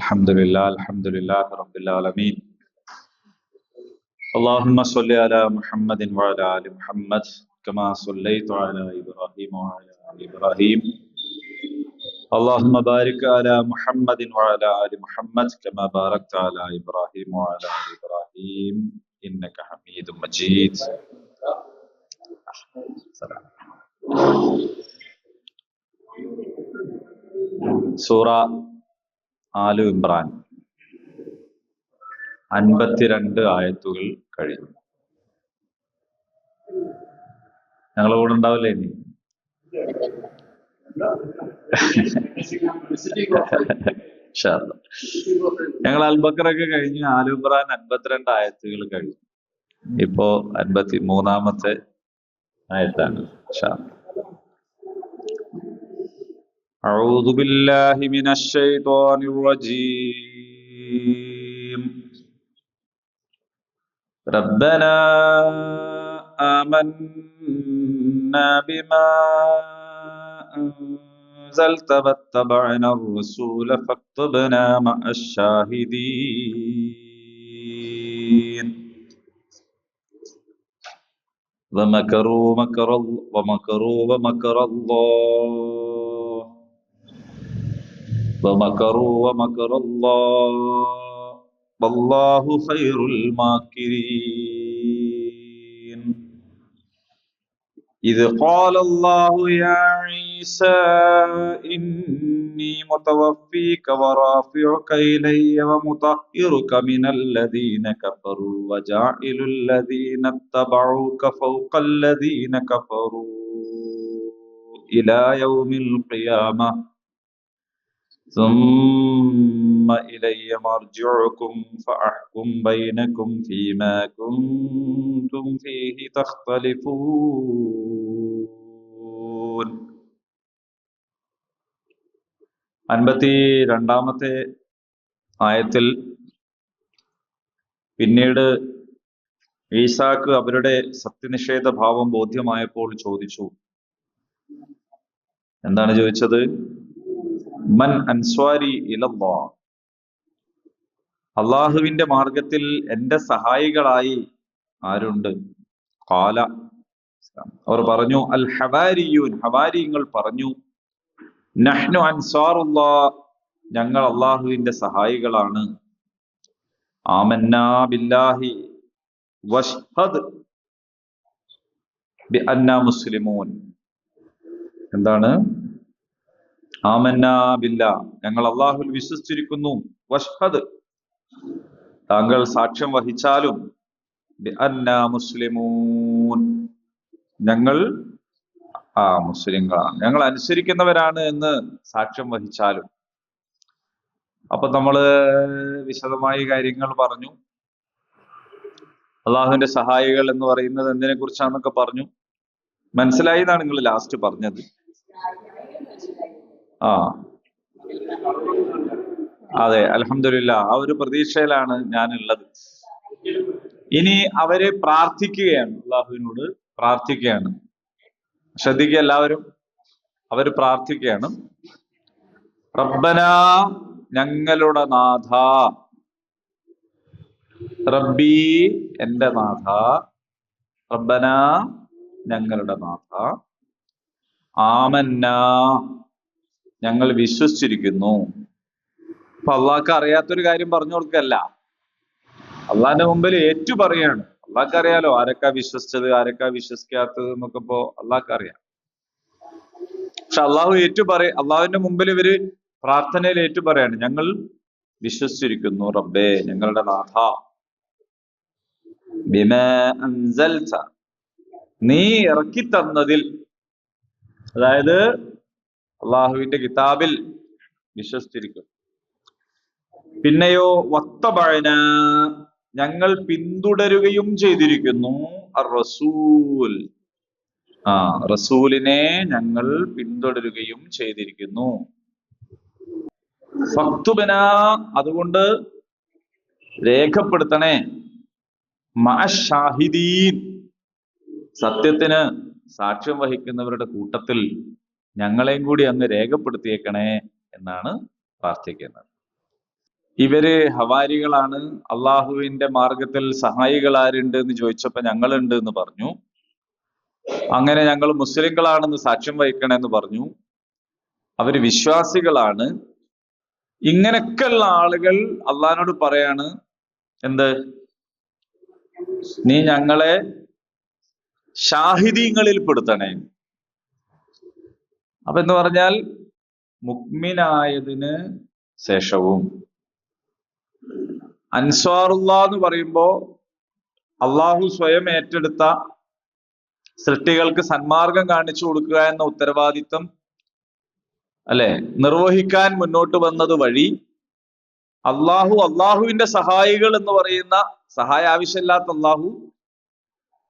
الحمد لله رب العالمين. اللهم صل على محمد وعلى آل محمد كما صليت على إبراهيم وعلى آل إبراهيم. اللهم بارك على محمد وعلى آل محمد كما باركت على إبراهيم وعلى آل إبراهيم إنك حميد مجيد. സൂറ ആലു ഇമ്രാൻ 52 ആയത്തുകൾ കഴിഞ്ഞു. ഞങ്ങളെ കൂടെ ഉണ്ടാവില്ലേ ഇനി? ഞങ്ങൾ അൽബക്കറൊക്കെ കഴിഞ്ഞ് ആലു ഇമ്രാൻ 52 ആയത്തുകൾ കഴിഞ്ഞു. ഇപ്പോ 53-ാമത്തെ ആയത്താണ്. أعوذ بالله من الشيطان الرجيم. ربنا آمنا بما أنزلت واتبعنا الرسول فاكتبنا مع الشاهدين. ومكروا مكر الله والله خير الماكرين. إذ قال الله يا عيسى إني متوفيك ورافعك إلي ومطهرك من الذين كفروا وجاعل الذين اتبعوك فوق الذين كفروا إلى يوم القيامة ثم إلي مرجعكم فأحكم بينكم فيما كنتم فيه تختلفون. 52-ാമത്തെ ആയത്തിൽ പിന്നീട് ഈസാക്ക് അവരുടെ സത്യനിഷേധ ഭാവം ബോധ്യമായപ്പോൾ ചോദിച്ചു. എന്താണ് ചോദിച്ചത്? മൻ അൻസ്വാരി ഇലല്ലാഹ്, അള്ളാഹുവിന്റെ മാർഗത്തിൽ എന്റെ സഹായികളായി ആരുണ്ട്? ഖാല, അവർ പറഞ്ഞു, അൽ ഹവാരിയൂൻ, ഹവാരിയങ്ങൾ പറഞ്ഞു, നഹ്നു അൻസാറുല്ലാഹ്, ഞങ്ങൾ അള്ളാഹുവിന്റെ സഹായികളാണ്. ആമന്നാ ബില്ലാഹി വഷ്ഹദ് ബിഅന്നാ മുസ്ലിമൂൻ. എന്താണ് ആമന്നാ ബില്ലാ? ഞങ്ങൾ അള്ളാഹുവിൽ വിശ്വസിച്ചിരിക്കുന്നു. വഷ്ഹദ്, താങ്കൾ സാക്ഷ്യം വഹിച്ചാലും. ബിഅന്നാ മുസ്ലിമൂൻ, ഞങ്ങൾ മുസ്ലിങ്ങളാണ്, ഞങ്ങൾ അനുസരിക്കുന്നവരാണ് എന്ന് സാക്ഷ്യം വഹിച്ചാലും. അപ്പൊ നമ്മള് വിശദമായി കാര്യങ്ങൾ പറഞ്ഞു. അള്ളാഹുവിന്റെ സഹായികൾ എന്ന് പറയുന്നത് എന്തിനെ കുറിച്ചാന്നൊക്കെ പറഞ്ഞു. മനസ്സിലായി എന്നാണ് നിങ്ങൾ ലാസ്റ്റ് പറഞ്ഞത്. അതെ, അൽഹംദുലില്ലാ, ആ ഒരു പ്രതീക്ഷയിലാണ് ഞാനുള്ളത്. ഇനി അവര് പ്രാർത്ഥിക്കുകയാണ്, അള്ളാഹുവിനോട് പ്രാർത്ഥിക്കുകയാണ്. ശ്രദ്ധിക്കുക എല്ലാവരും, അവര് പ്രാർത്ഥിക്കുകയാണ്. റബ്ബനാ, ഞങ്ങളുടെ നാഥ, റബ്ബി, എന്റെ നാഥ, റബ്ബനാ, ഞങ്ങളുടെ നാഥ, ആമന്നാ, ഞങ്ങൾ വിശ്വസിച്ചിരിക്കുന്നു. അപ്പൊ അള്ളാഹ്ക്ക് അറിയാത്തൊരു കാര്യം പറഞ്ഞു കൊടുക്കല്ല, അള്ളാഹിന്റെ മുമ്പിൽ ഏറ്റു പറയാണ്. അള്ളാഹ്ക്ക് അറിയാലോ ആരൊക്കെ വിശ്വസിച്ചത്, ആരൊക്കെ വിശ്വസിക്കാത്തത് എന്നൊക്കെ ഇപ്പോ അള്ളാഹ്ക്ക് അറിയാം. പക്ഷെ അള്ളാഹു അള്ളാഹുവിന്റെ മുമ്പിൽ ഇവര് പ്രാർത്ഥനയിൽ ഏറ്റു പറയാണ്, ഞങ്ങൾ വിശ്വസിച്ചിരിക്കുന്നു റബ്ബേ, ഞങ്ങളുടെ നാഥ, ബിമാ അൻസൽത, നീ ഇറക്കി തന്നതിൽ, അതായത് അള്ളാഹുവിന്റെ കിതാബിൽ വിശ്വസിച്ചിരിക്കും. പിന്നെയോ വത്തബഅന, ഞങ്ങൾ പിന്തുടരുകയും ചെയ്തിരിക്കുന്നു. റസൂൽ, റസൂലിനെ ഞങ്ങൾ പിന്തുടരുകയും ചെയ്തിരിക്കുന്നു. ഫക്തുബന, അതുകൊണ്ട് രേഖപ്പെടുത്തണേ. മഅശ്ശാഹിദീൻ, സത്യത്തിന് സാക്ഷ്യം വഹിക്കുന്നവരുടെ കൂട്ടത്തിൽ ഞങ്ങളെയും കൂടി അങ്ങ് രേഖപ്പെടുത്തിയേക്കണേ എന്നാണ് പ്രാർത്ഥിക്കുന്നത്. ഇവര് ഹവാരികളാണ്, അള്ളാഹുവിന്റെ മാർഗത്തിൽ സഹായികൾ ആരുണ്ട് എന്ന് ചോദിച്ചപ്പോ ഞങ്ങളുണ്ട് എന്ന് പറഞ്ഞു. അങ്ങനെ ഞങ്ങൾ മുസ്ലിങ്ങളാണെന്ന് സാക്ഷ്യം വഹിക്കണമെന്ന് പറഞ്ഞു. അവര് വിശ്വാസികളാണ്. ഇങ്ങനെയൊക്കെയുള്ള ആളുകൾ അള്ളാഹിനോട് പറയാണ്, എന്ത്, നീ ഞങ്ങളെ ഷാഹിദീങ്ങളിൽ പെടുത്തണേ. അപ്പൊ എന്ന് പറഞ്ഞാൽ മുഅ്മിനായതിന് ശേഷവും അൻസ്വാറുല്ലാ എന്ന് പറയുമ്പോ അള്ളാഹു സ്വയം ഏറ്റെടുത്ത സൃഷ്ടികൾക്ക് സന്മാർഗം കാണിച്ചു കൊടുക്കുക എന്ന ഉത്തരവാദിത്വം അല്ലെ നിർവഹിക്കാൻ മുന്നോട്ട് വന്നത് വഴി അള്ളാഹുവിന്റെ സഹായികൾ എന്ന് പറയുന്ന, സഹായ ആവശ്യമില്ലാത്ത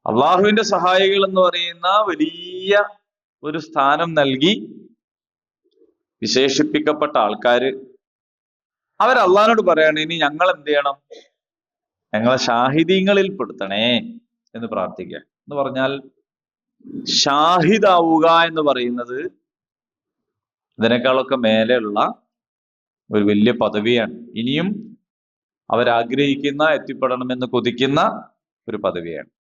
അള്ളാഹുവിന്റെ സഹായികൾ എന്ന് പറയുന്ന വലിയ ഒരു സ്ഥാനം നൽകി വിശേഷിപ്പിക്കപ്പെട്ട ആൾക്കാര് അവർ അള്ളാഹിനോട് പറയാണ്, ഇനി ഞങ്ങൾ എന്ത് ചെയ്യണം, ഞങ്ങളെ ഷാഹിദീങ്ങളിൽ പെടുത്തണേ എന്ന് പ്രാർത്ഥിക്കുക. എന്ന് പറഞ്ഞാൽ ഷാഹിദാവുക എന്ന് പറയുന്നത് ഇതിനേക്കാളൊക്കെ മേലെയുള്ള ഒരു വലിയ പദവിയാണ്. ഇനിയും അവരാഗ്രഹിക്കുന്ന, എത്തിപ്പെടണമെന്ന് കൊതിക്കുന്ന ഒരു പദവിയാണ്.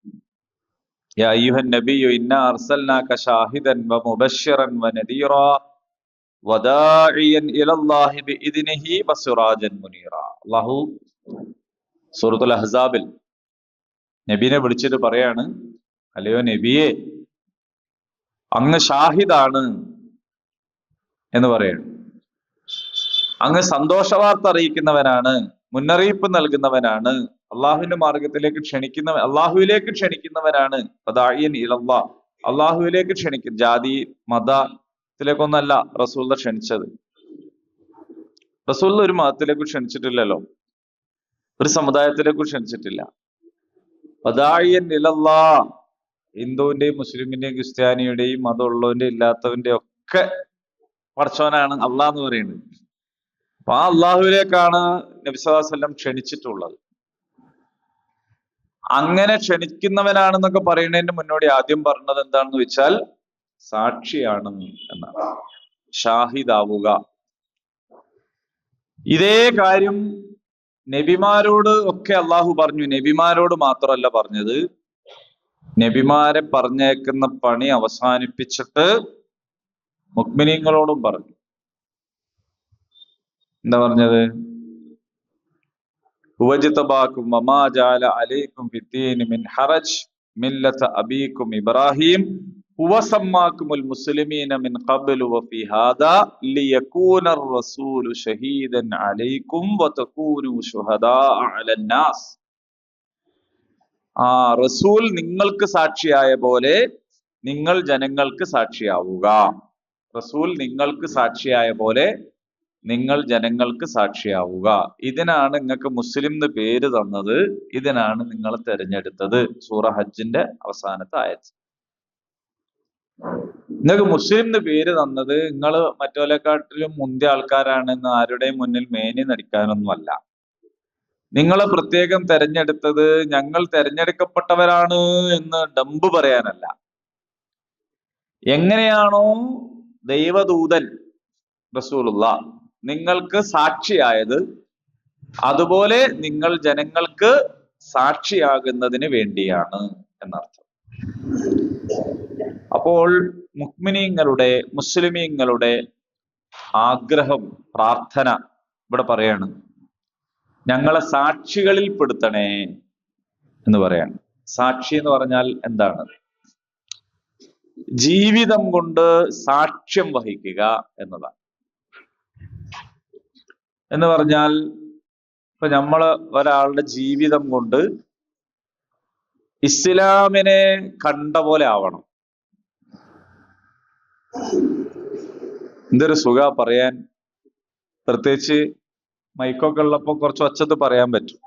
യാ അയ്യുഹൻ നബിയ്യു ഇന്നാ അർസൽനാക ഷാഹിദൻ വമുബശ്ശിറൻ വനദീറാ വദാഇയൻ ഇലല്ലാഹി ബിഇദ്നിഹി വസിറാജൻ മുനീറാ. അല്ലാഹു സൂറത്തുൽ അഹ്സാബിൽ നബിനെ വിളിച്ചിട്ട് പറയാണ്, അല്ലയോ നബിയെ, അങ്ങ് ഷാഹിദാണ് എന്ന് പറയാണ്. അങ്ങ് സന്തോഷവാർത്ത അറിയിക്കുന്നവനാണ്, മുന്നറിയിപ്പ് നൽകുന്നവനാണ്, അള്ളാഹുവിന്റെ മാർഗത്തിലേക്ക് അള്ളാഹുവിലേക്ക് ക്ഷണിക്കുന്നവനാണ്. വദാഇയൻ ഇലല്ലാഹ്, അള്ളാഹുവിലേക്ക് ക്ഷണിക്കും. ജാതി മതത്തിലേക്കൊന്നല്ല റസൂൽ ക്ഷണിച്ചത്. റസൂൽ ഒരു മതത്തിലേക്ക് ക്ഷണിച്ചിട്ടില്ലല്ലോ, ഒരു സമുദായത്തിലേക്ക് ക്ഷണിച്ചിട്ടില്ല. വദാഇയൻ ഇലല്ലാഹ്, ഹിന്ദുവിന്റെയും മുസ്ലിമിന്റെയും ക്രിസ്ത്യാനിയുടെയും മതമുള്ളവന്റെയും ഇല്ലാത്തവന്റെ ഒക്കെ പടച്ചവനാണ് അള്ളാഹ് എന്ന് പറയുന്നത്. അപ്പൊ ആ അള്ളാഹുവിലേക്കാണ് നബി സല്ലല്ലാഹു അലൈഹി വസല്ലം ക്ഷണിച്ചിട്ടുള്ളത്. അങ്ങനെ ക്ഷണിക്കുന്നവനാണെന്നൊക്കെ പറയുന്നതിന് മുന്നോടി ആദ്യം പറഞ്ഞത് എന്താണെന്ന് വെച്ചാൽ സാക്ഷിയാണ് എന്നാണ്, ഷാഹിദാവുക. ഇതേ കാര്യം നബിമാരോട് ഒക്കെ അള്ളാഹു പറഞ്ഞു. നബിമാരോട് മാത്രമല്ല പറഞ്ഞത്, നബിമാരെ പറഞ്ഞേക്കുന്ന പണി അവസാനിപ്പിച്ചിട്ട് മുഅ്മിനീങ്ങളോടും പറഞ്ഞു. എന്താ പറഞ്ഞത്? വജ്തബാകും വമാ ജഅല അലൈക്കും ഫിദ്ദീനി മിൻ ഹറജ് മില്ലത അബീക്കും ഇബ്രാഹിം ഹുവ സമ്മാകുമുൽ മുസ്ലിമീന മിൻ ഖബ്ലു വഫി ഹാദാ ലിയകൂനർ റസൂലു ഷഹീദൻ അലൈക്കും വതകൂനു ശുഹദാഅ അലന്നാസ്. റസൂൽ നിങ്ങൾക്ക് സാക്ഷിയായ പോലെ നിങ്ങൾ ജനങ്ങൾക്ക് സാക്ഷിയാവുക. റസൂൽ നിങ്ങൾക്ക് സാക്ഷിയായ പോലെ നിങ്ങൾ ജനങ്ങൾക്ക് സാക്ഷിയാവുക. ഇതിനാണ് നിങ്ങൾക്ക് മുസ്ലിം എന്ന് പേര് തന്നത്, ഇതിനാണ് നിങ്ങൾ തിരഞ്ഞെടുത്തത്. സൂറ ഹജ്ജിന്റെ അവസാനത്തെ ആയത്ത്. നിങ്ങൾക്ക് മുസ്ലിം എന്ന് പേര് തന്നത് നിങ്ങൾ മറ്റോലെക്കാട്ടിലും മുന്തിയ ആൾക്കാരാണെന്ന് ആരുടെയും മുന്നിൽ മേനി നടിക്കാനൊന്നുമല്ല. നിങ്ങളെ പ്രത്യേകം തെരഞ്ഞെടുത്തത് ഞങ്ങൾ തെരഞ്ഞെടുക്കപ്പെട്ടവരാണ് എന്ന് ഡമ്പ് പറയാനല്ല. എങ്ങനെയാണോ ദൈവദൂതൻ റസൂലുള്ളാഹ് നിങ്ങൾക്ക് സാക്ഷിയായത്, അതുപോലെ നിങ്ങൾ ജനങ്ങൾക്ക് സാക്ഷിയാകുന്നതിന് വേണ്ടിയാണ് എന്നർത്ഥം. അപ്പോൾ മുഅ്മിനീങ്ങളുടെ, മുസ്ലിമീങ്ങളുടെ ആഗ്രഹം, പ്രാർത്ഥന ഇവിടെ പറയാണ്, ഞങ്ങളെ സാക്ഷികളിൽ പെടുത്തണേ എന്ന് പറയാണ്. സാക്ഷി എന്ന് പറഞ്ഞാൽ എന്താണ്? ജീവിതം കൊണ്ട് സാക്ഷ്യം വഹിക്കുക എന്നതാണ്. എന്ന് പറഞ്ഞാൽ ഇപ്പൊ നമ്മള് ഒരാളുടെ ജീവിതം കൊണ്ട് ഇസ്ലാമിനെ കണ്ട പോലെ ആവണം. എന്തൊരു സുഖ പറയാൻ, പ്രത്യേകിച്ച് മൈക്കൊക്കെ ഉള്ളപ്പോ കുറച്ച് ഒച്ചത്ത് പറയാൻ പറ്റും.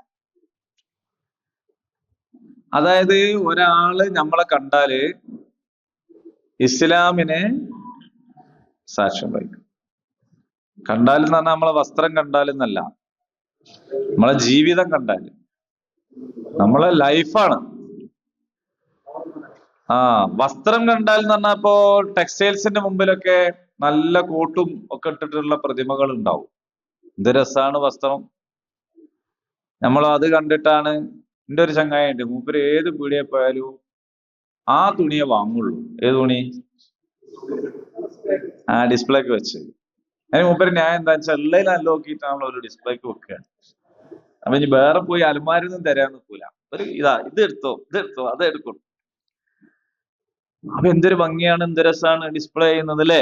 അതായത് ഒരാള് നമ്മളെ കണ്ടാല് ഇസ്ലാമിനെ സാക്ഷ്യം വഹിക്കും. കണ്ടാലെന്ന് പറഞ്ഞാൽ നമ്മളെ വസ്ത്രം കണ്ടാലെന്നല്ല, നമ്മളെ ജീവിതം കണ്ടാല്, നമ്മളെ ലൈഫാണ്. വസ്ത്രം കണ്ടാൽ എന്ന് പറഞ്ഞാൽ ഇപ്പോ ടെക്സ്റ്റൈൽസിന്റെ മുമ്പിലൊക്കെ നല്ല കോട്ടും ഒക്കെ ഇട്ടിട്ടുള്ള പ്രതിമകൾ ഉണ്ടാവും. എന്ത് രസാണ് വസ്ത്രം. നമ്മൾ അത് കണ്ടിട്ടാണ്. എൻ്റെ ഒരു ചങ്ങായിണ്ട്, മൂപ്പര് ഏത് പീടിയെ പോയാലും ആ തുണിയെ വാങ്ങുള്ളൂ. ഏത് തുണി? ആ ഡിസ്പ്ലേക്ക് വെച്ച്. അതിന് മൂപ്പര് ന്യായം എന്താ വെച്ചാൽ ഉള്ളതിൽ നല്ല നോക്കിയിട്ടാണല്ലോ ഒരു ഡിസ്പ്ലേക്ക് വെക്കുക. അപ്പൊ ഇനി വേറെ പോയി അലമാരിന്നും തരാൻ നിൽക്കൂല. ഒരു ഇത് എടുത്തോ അത് എടുക്കും. അപ്പൊ എന്തൊരു ഭംഗിയാണ്, എന്ത് രസമാണ് ഡിസ്പ്ലേ ചെയ്യുന്നത് അല്ലേ?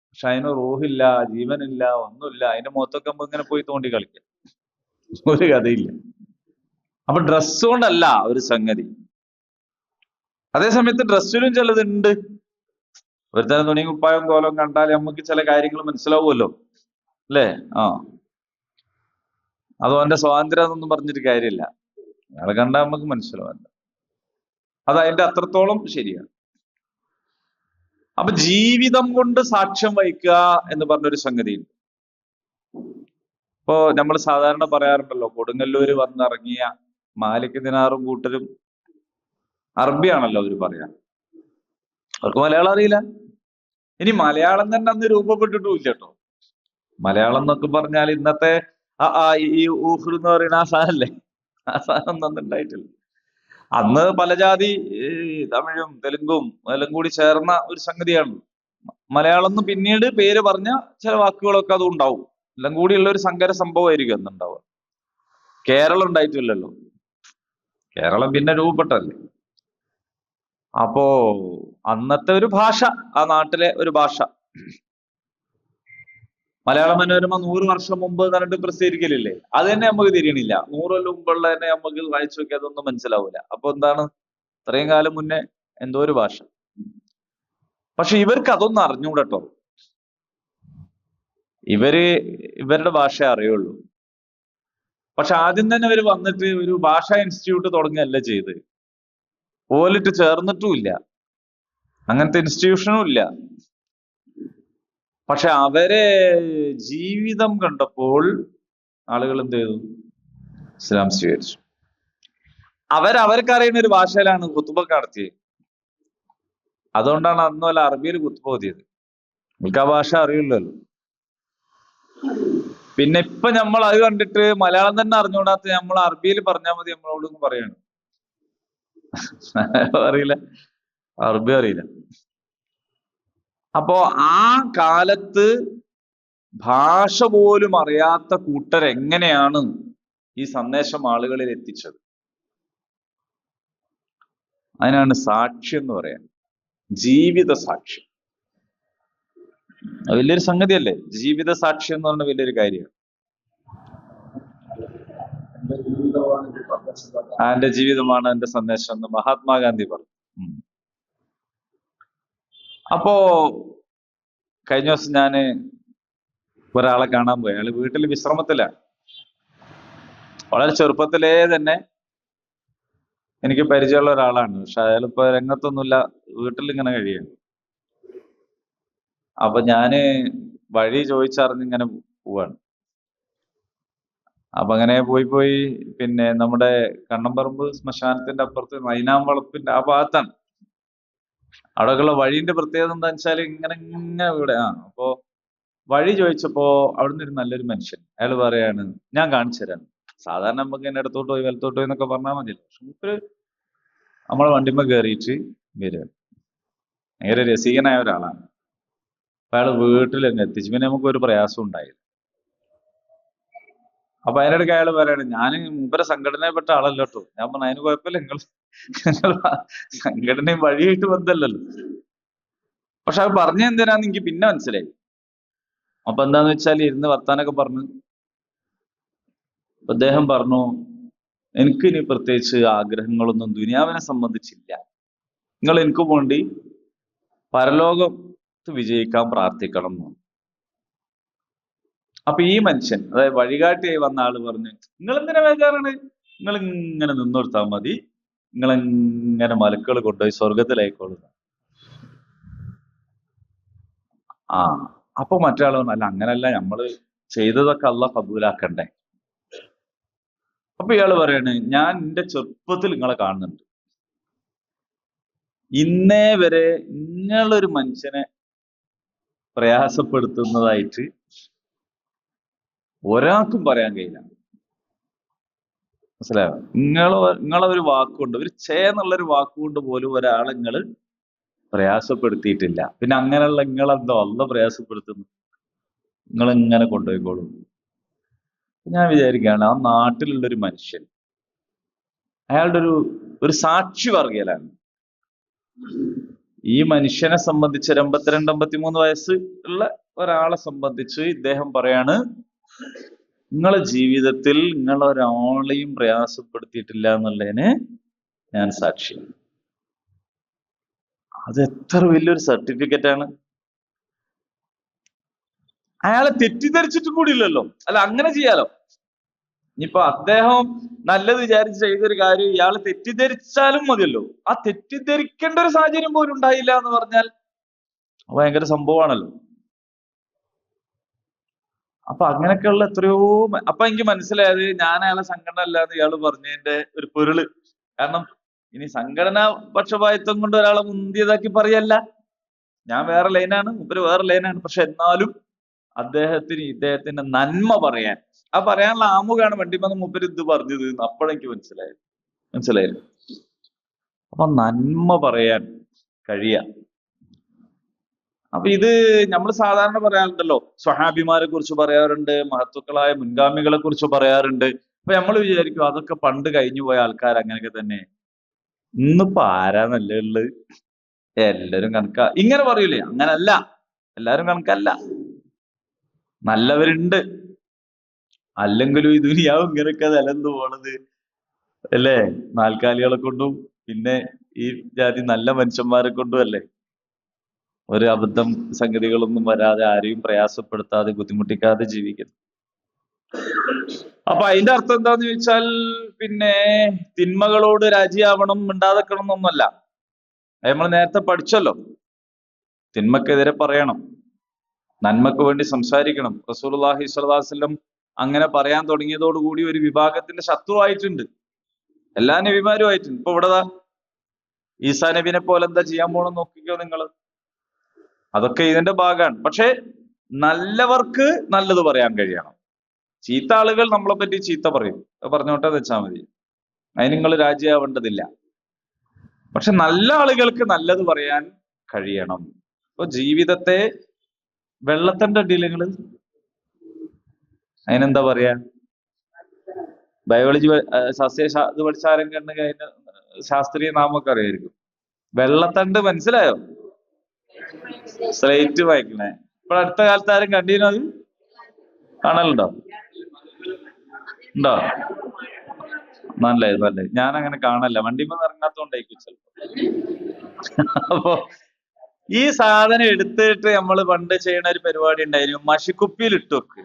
പക്ഷെ അതിന് റൂഹില്ല, ജീവനില്ല, ഒന്നുമില്ല. അതിന്റെ മുഖത്തൊക്കെ നമുക്ക് ഇങ്ങനെ പോയി തോണ്ടി കളിക്കാം, ഒരു കഥയില്ല. അപ്പൊ ഡ്രസ് കൊണ്ടല്ല ഒരു സംഗതി. അതേ സമയത്ത് ഡ്രസ്സിലും ചിലതുണ്ട്. ഒരുത്തരം തുണിയും കുപ്പായം കോലം കണ്ടാൽ നമുക്ക് ചില കാര്യങ്ങൾ മനസ്സിലാവുമല്ലോ അല്ലേ? അതോ അവന്റെ സ്വാതന്ത്ര്യം എന്നൊന്നും പറഞ്ഞിട്ട് കാര്യമില്ല. അയാളെ കണ്ടാൽ നമുക്ക് മനസ്സിലാവില്ല. അത് അതിന്റെ അത്രത്തോളം ശരിയാണ്. അപ്പൊ ജീവിതം കൊണ്ട് സാക്ഷ്യം വഹിക്കുക എന്ന് പറഞ്ഞൊരു സംഗതിയുണ്ട്. ഇപ്പോ നമ്മൾ സാധാരണ പറയാറുണ്ടല്ലോ, കൊടുങ്ങല്ലൂര് വന്നിറങ്ങിയ മാലിക് ദിനാറും കൂട്ടരും അറബിയാണല്ലോ അവര് പറയാ. അവർക്ക് മലയാളം അറിയില്ല. ഇനി മലയാളം തന്നെ അന്ന് രൂപപ്പെട്ടിട്ടും ഇല്ല കേട്ടോ. മലയാളം എന്നൊക്കെ പറഞ്ഞാൽ ഇന്നത്തെ ഈ ഊഹ് എന്ന് പറയുന്ന ആ സാധനല്ലേ, ആ സാധനം ഒന്നും ഉണ്ടായിട്ടില്ല. അന്ന് പല ജാതി തമിഴും തെലുങ്കും എല്ലാം കൂടി ചേർന്ന ഒരു സംഗതിയാണ് മലയാളം എന്ന്. പിന്നീട് പേര് പറഞ്ഞ ചില വാക്കുകളൊക്കെ അതും ഉണ്ടാവും. എല്ലാം കൂടിയുള്ള ഒരു സങ്കര സംഭവമായിരിക്കും എന്നുണ്ടാവുക. കേരളം ഉണ്ടായിട്ടില്ലല്ലോ, കേരളം പിന്നെ രൂപപ്പെട്ടല്ലേ. അപ്പോ അന്നത്തെ ഒരു ഭാഷ, ആ നാട്ടിലെ ഒരു ഭാഷ. മലയാള മനോരമ 100 വർഷം മുമ്പ് പറഞ്ഞിട്ട് പ്രസിദ്ധീകരിക്കലില്ലേ, അത് തന്നെ നമുക്ക് തിരിയണില്ല. 100 കൊല്ലം മുമ്പുള്ള തന്നെ നമുക്ക് വായിച്ചു നോക്കി അതൊന്നും മനസ്സിലാവൂല. അപ്പൊ എന്താണ്, ഇത്രയും കാലം മുന്നേ എന്തോ ഒരു ഭാഷ. പക്ഷെ ഇവർക്ക് അതൊന്നും അറിഞ്ഞൂടട്ടോ. ഇവരുടെ ഭാഷ അറിയുള്ളൂ. പക്ഷെ ആദ്യം തന്നെ ഇവര് വന്നിട്ട് ഒരു ഭാഷാ ഇൻസ്റ്റിറ്റ്യൂട്ട് തുടങ്ങുകയല്ല ചെയ്ത്, ഓലിട്ട് ചേർന്നിട്ടുമില്ല, അങ്ങനത്തെ ഇൻസ്റ്റിറ്റ്യൂഷനും ഇല്ല. പക്ഷെ അവരെ ജീവിതം കണ്ടപ്പോൾ ആളുകൾ എന്ത് ചെയ്തു? ഇസ്ലാം സ്വീകരിച്ചു. അവർക്ക് അറിയുന്ന ഒരു ഭാഷയിലാണ് ഖുത്ബ നടത്തിയത്. അതുകൊണ്ടാണ് അന്ന് വല്ല അറബിയിൽ ഖുത്ബ ഓതിയത്. നമുക്ക് ആ ഭാഷ അറിയില്ലല്ലോ. പിന്നെ ഇപ്പൊ നമ്മൾ അത് കണ്ടിട്ട് മലയാളം തന്നെ അറിഞ്ഞുകൂടാത്ത നമ്മൾ അറബിയിൽ പറഞ്ഞാൽ മതി നമ്മളോടൊന്നും പറയാണ്. അറിയില്ല, അറബി അറിയില്ല. അപ്പോ ആ കാലത്ത് ഭാഷ പോലും അറിയാത്ത കൂട്ടരെങ്ങനെയാണ് ഈ സന്ദേശം ആളുകളിൽ എത്തിച്ചത്? അതിനാണ് സാക്ഷ്യം എന്ന് പറയാൻ, ജീവിത സാക്ഷ്യം. അത് വലിയൊരു സംഗതിയല്ലേ? ജീവിത സാക്ഷ്യം എന്ന് പറഞ്ഞ വലിയൊരു കാര്യമാണ്. എന്റെ ജീവിതമാണ് എന്റെ സന്ദേശം എന്ന് മഹാത്മാഗാന്ധി പറഞ്ഞു. അപ്പോ കഴിഞ്ഞ ദിവസം ഞാന് ഒരാളെ കാണാൻ പോയി. അയാള് വീട്ടിൽ വിശ്രമത്തിലാണ്. വളരെ ചെറുപ്പത്തിലേ തന്നെ എനിക്ക് പരിചയമുള്ള ഒരാളാണ്. പക്ഷെ അയാളിപ്പോ രംഗത്തൊന്നുമില്ല, വീട്ടിൽ ഇങ്ങനെ കഴിയാണ്. അപ്പൊ ഞാന് വഴി ചോദിച്ചറിഞ്ഞിങ്ങനെ പോവാണ്. അപ്പൊ അങ്ങനെ പോയി പിന്നെ നമ്മുടെ കണ്ണമ്പറമ്പ് ശ്മശാനത്തിന്റെ അപ്പുറത്ത് മൈനാം വളപ്പിന്റെ ആ ഭാഗത്താണ്. അവിടെയൊക്കെയുള്ള വഴിന്റെ പ്രത്യേകത എന്താ വെച്ചാൽ ഇങ്ങനെ ഇവിടെ അപ്പോ വഴി ചോദിച്ചപ്പോ അവിടുന്ന് ഒരു നല്ലൊരു മനുഷ്യൻ, അയാൾ പറയാണ് ഞാൻ കാണിച്ചു തരാം. സാധാരണ നമുക്ക് ഇങ്ങനെ ഇടത്തോട്ട് പോയി വലത്തോട്ട് പോയി എന്നൊക്കെ പറഞ്ഞാൽ മതിയല്ലോ. പക്ഷെ മൂപ്പര് നമ്മളെ വണ്ടിമ്മ കയറിയിട്ട് വരിക. ഭയങ്കര രസികനായ ഒരാളാണ്. അപ്പൊ അയാൾ വീട്ടിൽ തന്നെ എത്തിച്ചു. പിന്നെ നമുക്ക് ഒരു പ്രയാസം ഉണ്ടായില്ല. അപ്പൊ അതിനിടയ്ക്ക് അയാൾ പറയാണ് ഞാൻ മൂപ്പരെ സംഘടനയിൽപ്പെട്ട ആളല്ല കേട്ടോ. ഞാൻ പറഞ്ഞു അതിന് കുഴപ്പമില്ല, നിങ്ങൾ സംഘടനയും വഴിയായിട്ട് ബന്ധമല്ലല്ലോ. പക്ഷെ അത് പറഞ്ഞ എന്തിനാന്ന് എനിക്ക് പിന്നെ മനസ്സിലായി. അപ്പൊ എന്താന്ന് വെച്ചാൽ ഇരുന്ന് വർത്താനൊക്കെ പറഞ്ഞു. അദ്ദേഹം പറഞ്ഞു, എനിക്ക് ഇനി പ്രത്യേകിച്ച് ആഗ്രഹങ്ങളൊന്നും ദുനിയാവിനെ സംബന്ധിച്ചില്ല. നിങ്ങൾ എനിക്ക് വേണ്ടി പരലോകത്ത് വിജയിക്കാൻ പ്രാർത്ഥിക്കണം എന്ന്. അപ്പൊ ഈ മനുഷ്യൻ, അതായത് വഴികാട്ടിയായി വന്ന ആള് പറഞ്ഞു, നിങ്ങൾ എന്തിനാ ബേജാറാണ്, നിങ്ങൾ ഇങ്ങനെ നിന്നോടുത്താൽ മതി, നിങ്ങൾ ഇങ്ങനെ മലക്കുകൾ കൊണ്ടുപോയി സ്വർഗത്തിലായിക്കോളുക. അപ്പൊ മറ്റൊരാൾ പറഞ്ഞു, അല്ല അങ്ങനല്ല, നമ്മള് ചെയ്തതൊക്കെ അള്ളാഹ് കബൂലാക്കണ്ടേ. അപ്പൊ ഇയാള് പറയാണ്, ഞാൻ എന്റെ ചെറുപ്പത്തിൽ നിങ്ങളെ കാണുന്നുണ്ട്, ഇന്നേ വരെ നിങ്ങളൊരു മനുഷ്യനെ പ്രയാസപ്പെടുത്തുന്നതായിട്ട് ഒരാൾക്കും പറയാൻ കഴിയില്ല. മനസ്സിലായോ? നിങ്ങളെ ഒരു വാക്കുകൊണ്ട്, ഒരു എന്നുള്ളൊരു വാക്കുകൊണ്ട് പോലും ഒരാളെ നിങ്ങൾ പ്രയാസപ്പെടുത്തിയിട്ടില്ല. പിന്നെ അങ്ങനെയുള്ള നിങ്ങളെന്തോ അല്ല പ്രയാസപ്പെടുത്തുന്നു, നിങ്ങൾ ഇങ്ങനെ കൊണ്ടുപോയിക്കോളും. ഞാൻ വിചാരിക്കുകയാണ്, ആ നാട്ടിലുള്ളൊരു മനുഷ്യൻ, അയാളുടെ ഒരു സാക്ഷി പറയലാണ്. ഈ മനുഷ്യനെ സംബന്ധിച്ച് 82-53 വയസ്സ് ഉള്ള ഒരാളെ സംബന്ധിച്ച് ഇദ്ദേഹം പറയാണ്, നിങ്ങളെ ജീവിതത്തിൽ നിങ്ങളൊരാളെയും പ്രയാസപ്പെടുത്തിയിട്ടില്ല എന്നുള്ളതിന് ഞാൻ സാക്ഷിയാണ്. അത് എത്ര വലിയൊരു സർട്ടിഫിക്കറ്റ് ആണ്. അയാളെ തെറ്റിദ്ധരിച്ചിട്ടും കൂടി ഇല്ലല്ലോ. അല്ല, അങ്ങനെ ചെയ്യാലോ. ഇനിയിപ്പൊ അദ്ദേഹം നല്ലത് വിചാരിച്ച് ചെയ്തൊരു കാര്യം ഇയാൾ തെറ്റിദ്ധരിച്ചാലും മതിയല്ലോ. ആ തെറ്റിദ്ധരിക്കേണ്ട ഒരു സാഹചര്യം പോലും ഉണ്ടായില്ല എന്ന് പറഞ്ഞാൽ ഭയങ്കര സംഭവമാണല്ലോ. അപ്പൊ അങ്ങനെയൊക്കെയുള്ള എത്രയോ അപ്പൊ എനിക്ക് മനസ്സിലായത്, ഞാൻ അയാളെ സംഘടന അല്ലാന്ന് ഇയാൾ പറഞ്ഞതിന്റെ ഒരു പൊരുള്. കാരണം ഇനി സംഘടനാ പക്ഷപാതിത്വം കൊണ്ട് ഒരാളെ മുന്തിയതാക്കി പറയല്ല. ഞാൻ വേറെ ലൈനാണ്, മുമ്പ് വേറെ ലൈനാണ്. പക്ഷെ എന്നാലും ഇദ്ദേഹത്തിന്റെ നന്മ പറയാൻ, ആ പറയാനുള്ള ആമുഖാണ് വണ്ടിമന്ന് മൂപ്പര് ഇത് പറഞ്ഞത്. അപ്പോഴെനിക്ക് മനസ്സിലായില്ല. അപ്പൊ നന്മ പറയാൻ കഴിയ. അപ്പൊ ഇത് നമ്മൾ സാധാരണ പറയാറുണ്ടല്ലോ, സ്വഹാബിമാരെ കുറിച്ച് പറയാറുണ്ട്, മഹത്തുക്കളായ മുൻഗാമികളെ കുറിച്ച് പറയാറുണ്ട്. അപ്പൊ നമ്മൾ വിചാരിക്കും അതൊക്കെ പണ്ട് കഴിഞ്ഞു പോയ ആൾക്കാർ അങ്ങനെയൊക്കെ തന്നെ. ഇന്നിപ്പോ ആരാന്നല്ലേ ഉള്ളത്? എല്ലാരും കണക്കാ. ഇങ്ങനെ പറയൂലേ? അങ്ങനല്ല, എല്ലാരും കണക്കല്ല, നല്ലവരുണ്ട്. അല്ലെങ്കിലും ഈ ദുനിയാവ് ഇങ്ങനെയൊക്കെ നിലന്നു പോണത് അല്ലേ നാൽക്കാലികളെ കൊണ്ടും പിന്നെ ഈ ജാതി നല്ല മനുഷ്യന്മാരെ കൊണ്ടും അല്ലേ. ഒരു അബദ്ധം സംഗതികളൊന്നും വരാതെ, ആരെയും പ്രയാസപ്പെടുത്താതെ, ബുദ്ധിമുട്ടിക്കാതെ ജീവിക്കുന്നു. അപ്പൊ അതിന്റെ അർത്ഥം എന്താന്ന് ചോദിച്ചാൽ, പിന്നെ തിന്മകളോട് രാജിയാവണം, മിണ്ടാതെക്കണം എന്നൊന്നുമല്ല. നമ്മൾ നേരത്തെ പഠിച്ചല്ലോ, തിന്മക്കെതിരെ പറയണം, നന്മക്ക് വേണ്ടി സംസാരിക്കണം. റസൂലുള്ളാഹി സ്വല്ലല്ലാഹു അലൈഹി വസല്ലം അങ്ങനെ പറയാൻ തുടങ്ങിയതോടുകൂടി ഒരു വിഭാഗത്തിന്റെ ശത്രുവായിട്ടുണ്ട്, എല്ലാ നബിമാരുമായിട്ടുണ്ട്. ഇപ്പൊ ഇവിടെ ഈസാ നബിനെ പോലെ എന്താ ചെയ്യാൻ പോണെന്ന് നോക്കിക്കോ നിങ്ങൾ. അതൊക്കെ ഇതിന്റെ ഭാഗമാണ്. പക്ഷെ നല്ലവർക്ക് നല്ലത് പറയാൻ കഴിയണം. ചീത്ത ആളുകൾ നമ്മളെ പറ്റി ചീത്ത പറയും, പറഞ്ഞോട്ടെ വെച്ചാൽ മതി, അതിന് നിങ്ങൾ രാജിയാവേണ്ടതില്ല. പക്ഷെ നല്ല ആളുകൾക്ക് നല്ലത് പറയാൻ കഴിയണം. ഇപ്പൊ ജീവിതത്തെ വെള്ളത്തിന്റെ അടിയിൽ നിങ്ങൾ അതിനെന്താ പറയാ? ബയോളജി ഇത് പഠിച്ച ആരെങ്കിലും ഉണ്ടെങ്കിൽ അതിന്റെ ശാസ്ത്രീയ നാമൊക്കെ അറിയായിരിക്കും. വെള്ളത്തണ്ട് മനസ്സിലായോ? സ്ലേറ്റ് വായിക്കണേ. ഇപ്പോൾ അടുത്ത കാലത്ത് ആരും കണ്ടീനോ? അത് കാണലുണ്ടോ? ഉണ്ടോ? നല്ലേ. ഞാൻ അങ്ങനെ കാണല്ല, വണ്ടിമന്ന് ഇറങ്ങാത്തോണ്ടായിരിക്കും ചിലപ്പോ. അപ്പൊ ഈ സാധനം എടുത്തിട്ട് നമ്മൾ പണ്ട് ചെയ്യണ ഒരു പരിപാടി ഉണ്ടായിരുന്നു, മഷിക്കുപ്പിയിൽ ഇട്ട് വെക്ക്.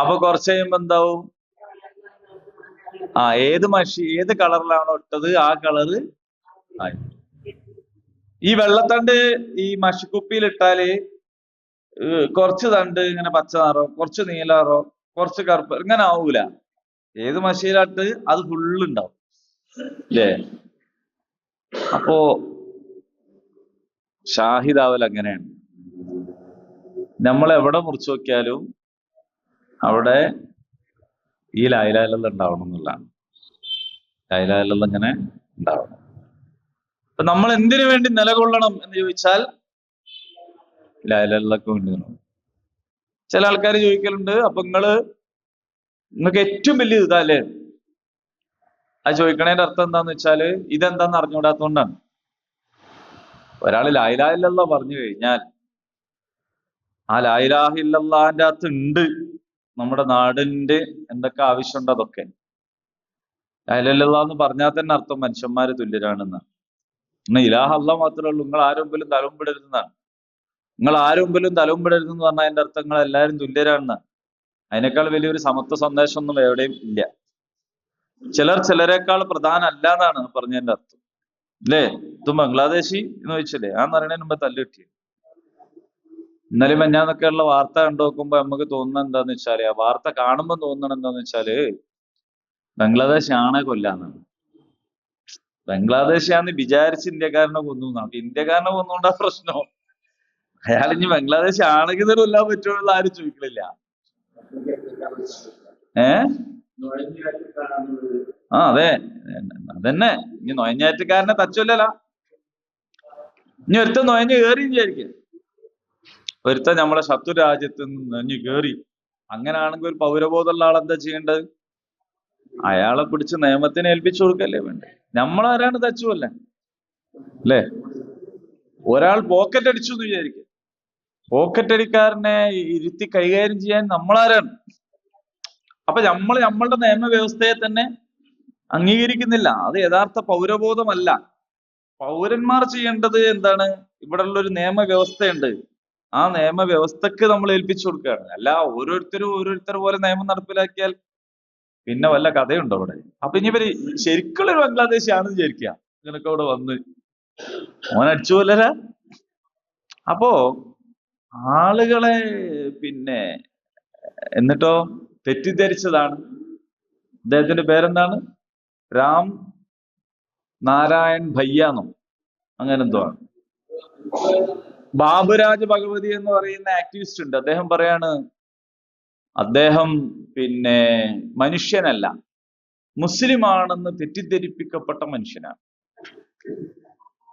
അപ്പൊ കുറച്ച് കഴിയുമ്പോ എന്താവും? ഏത് കളറിലാണോ ഇട്ടത് ആ കളറ് ആയി. ഈ വെള്ളത്തണ്ട് ഈ മഷിക്കുപ്പിയിൽ ഇട്ടാല് കുറച്ച് തണ്ട് ഇങ്ങനെ പച്ച നിറോ, കുറച്ച് നീലാറോ, കുറച്ച് കറുപ്പ്, ഇങ്ങനെ ആവൂല. ഏത് മഷിയിലാട്ട് അത് ഫുള്ള് ഉണ്ടാവും അല്ലേ? അപ്പോ ഷാഹിദാവൽ അങ്ങനെയാണ്. നമ്മൾ എവിടെ മുറിച്ചു നോക്കിയാലും അവിടെ ഈ ലാ ഇലാഹ ഇല്ലല്ലാഹ് ഉണ്ടാവണം എന്നുള്ളതാണ്. ലാ ഇലാഹ ഇല്ലല്ലാഹ് ഇങ്ങനെ ഉണ്ടാവണം. അപ്പൊ നമ്മൾ എന്തിനു വേണ്ടി നിലകൊള്ളണം എന്ന് ചോദിച്ചാൽ ലാ ഇലാഹ ഇല്ലല്ലാഹ്ക്ക് വേണ്ടി നിലകൊള്ളണം. ചില ആൾക്കാർ ചോദിക്കലുണ്ട്, അപ്പൊ നിങ്ങൾക്ക് ഏറ്റവും വലിയ ഇതല്ലേ? അത് ചോദിക്കണതിന്റെ അർത്ഥം എന്താന്ന് വെച്ചാല് ഇതെന്താന്ന് അറിഞ്ഞുകൂടാത്തോണ്ടാണ്. ഒരാൾ ലാ ഇലാഹ ഇല്ലല്ലാഹ് പറഞ്ഞു കഴിഞ്ഞാൽ ആ ലാ ഇലാഹ ഇല്ലല്ലാഹിന്റെ അകത്ത് ഉണ്ട് നമ്മുടെ നാടിന്റെ എന്തൊക്കെ ആവശ്യമുണ്ട് അതൊക്കെ. ലാ ഇലാഹ ഇല്ലല്ലാഹ് എന്ന് പറഞ്ഞാൽ തന്നെ അർത്ഥം മനുഷ്യന്മാര് തുല്യരാണെന്നാണ്. ഇന്ന് ഇലാഹ അല്ലാഹ് മാത്രമേ ഉള്ളൂ, നിങ്ങൾ ആരും മുമ്പിലും തലമുമ്പിടരുതെന്നാണ്. നിങ്ങൾ ആരും മുമ്പിലും തലമുമ്പിടരുതെന്ന് പറഞ്ഞാൽ അതിന്റെ അർത്ഥം നിങ്ങൾ എല്ലാവരും തുല്യരാണെന്നാണ്. അതിനേക്കാൾ വലിയൊരു സമത്വ സന്ദേശമൊന്നും എവിടെയും ഇല്ല. ചിലരേക്കാൾ പ്രധാനം അല്ല എന്നാണ് പറഞ്ഞതിന്റെ അർത്ഥം. അല്ലേ? ഇത് ബംഗ്ലാദേശി എന്ന് ചോദിച്ചില്ലേ? ആ പറയുന്നതിന് മുമ്പ് തല്ല് കിട്ടി. ഇന്നലെ മെഞ്ഞാന്നൊക്കെ ഉള്ള വാർത്ത കണ്ടു നോക്കുമ്പോ നമുക്ക് തോന്നുന്നത് എന്താന്ന് വെച്ചാല്, ആ വാർത്ത കാണുമ്പോൾ തോന്നണം എന്താന്ന് വെച്ചാല് ബംഗ്ലാദേശ് ആണെ കൊല്ലാന്നാണ്. ബംഗ്ലാദേശാന്ന് വിചാരിച്ച് ഇന്ത്യക്കാരനെ കൊന്നു എന്നാണ്. ഇന്ത്യക്കാരനെ കൊന്നുകൊണ്ടാ പ്രശ്നം. അയാൾ ഇനി ബംഗ്ലാദേശ് ആണെങ്കിൽ കൊല്ലാൻ പറ്റുമെന്നുള്ള ആരും ചോദിക്കണില്ല. ആ അതെ, അതന്നെ. ഇനി നൊയഞ്ഞാറ്റുകാരനെ തച്ചല്ലല്ല, ഇനി ഒരുത്തൻ നൊയഞ്ഞ് കയറിയും വിചാരിക്കുക. ഒരുത്തൻ നമ്മളെ ശത്രു രാജ്യത്ത് നിന്ന് നൊയഞ്ഞു കയറി. അങ്ങനെയാണെങ്കിൽ ഒരു പൗരബോധമുള്ള ആളെന്താ ചെയ്യേണ്ടത്? അയാളെ പിടിച്ച് നിയമത്തിനെ ഏൽപ്പിച്ചു കൊടുക്കല്ലേ വേണ്ടേ? നമ്മളാരാണ് തച്ചുവല്ലേ അല്ലേ? ഒരാൾ പോക്കറ്റ് അടിച്ചു എന്ന് വിചാരിക്കുക, പോക്കറ്റ് അടിക്കാരനെ ഇരുത്തി കൈകാര്യം ചെയ്യാൻ നമ്മളാരാണ്? അപ്പൊ നമ്മളുടെ നിയമവ്യവസ്ഥയെ തന്നെ അംഗീകരിക്കുന്നില്ല. അത് യഥാർത്ഥ പൗരബോധമല്ല. പൗരന്മാർ ചെയ്യേണ്ടത് എന്താണ്? ഇവിടെയുള്ള ഒരു നിയമവ്യവസ്ഥയുണ്ട്, ആ നിയമവ്യവസ്ഥക്ക് നമ്മൾ ഏൽപ്പിച്ചു കൊടുക്കുകയാണ്. അല്ല ഓരോരുത്തർ പോലെ നിയമം നടപ്പിലാക്കിയാൽ പിന്നെ വല്ല കഥയുണ്ടോ അവിടെ? അപ്പൊ ഇനി ഇവര് ശരിക്കുള്ള ഒരു ബംഗ്ലാദേശി ആണെന്ന് വിചാരിക്കുക, ഇങ്ങനൊക്കെ അവിടെ വന്ന് ഓൻ അടിച്ചു കൊല്ലല. അപ്പോ ആളുകളെ പിന്നെ എന്നിട്ടോ തെറ്റിദ്ധരിച്ചതാണ്. അദ്ദേഹത്തിന്റെ പേരെന്താണ്? രാം നാരായൺ ഭയ്യാന്നോ അങ്ങനെ എന്തോ ആണ്. ബാബുരാജ് ഭഗവതി എന്ന് പറയുന്ന ആക്ടിവിസ്റ്റ് ഉണ്ട്. അദ്ദേഹം പറയാണ്, അദ്ദേഹം പിന്നെ മനുഷ്യനല്ല, മുസ്ലിമാണെന്ന് തെറ്റിദ്ധരിപ്പിക്കപ്പെട്ട മനുഷ്യനാണ്.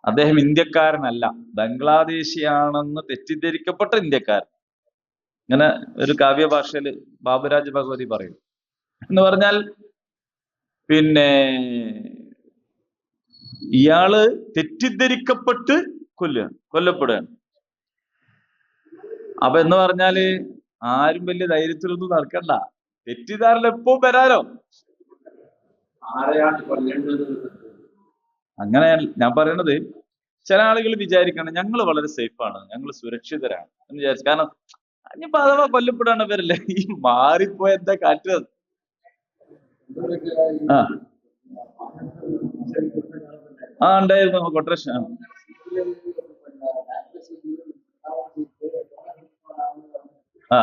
അദ്ദേഹം ഇന്ത്യക്കാരനല്ല, ബംഗ്ലാദേശിയാണെന്ന് തെറ്റിദ്ധരിക്കപ്പെട്ട ഇന്ത്യക്കാരൻ. ഇങ്ങനെ ഒരു കാവ്യഭാഷയിൽ ബാബുരാജ് ഭഗവതി പറയും. എന്ന് പറഞ്ഞാൽ പിന്നെ ഇയാള് തെറ്റിദ്ധരിക്കപ്പെട്ട് കൊല്ലപ്പെടുകയാണ്. അപ്പൊ എന്ന് പറഞ്ഞാല് ആരും വലിയ ധൈര്യത്തിലൊന്നും നടക്കണ്ട, തെറ്റിദ്ധാരണ എപ്പോ വരാലോ. അങ്ങനെ ഞാൻ പറയണത്, ചില ആളുകൾ വിചാരിക്കണം ഞങ്ങൾ വളരെ സേഫാണ്, ഞങ്ങൾ സുരക്ഷിതരാണ് എന്ന് വിചാരിച്ചു. കാരണം ഇനിയിപ്പോ അഥവാ കൊല്ലപ്പെടാണ് പേരല്ലേ ഈ മാറിപ്പോയ എന്താ കാറ്റുക. ആ ഉണ്ടായിരുന്നു കൊട്ടേഷൻ. ആ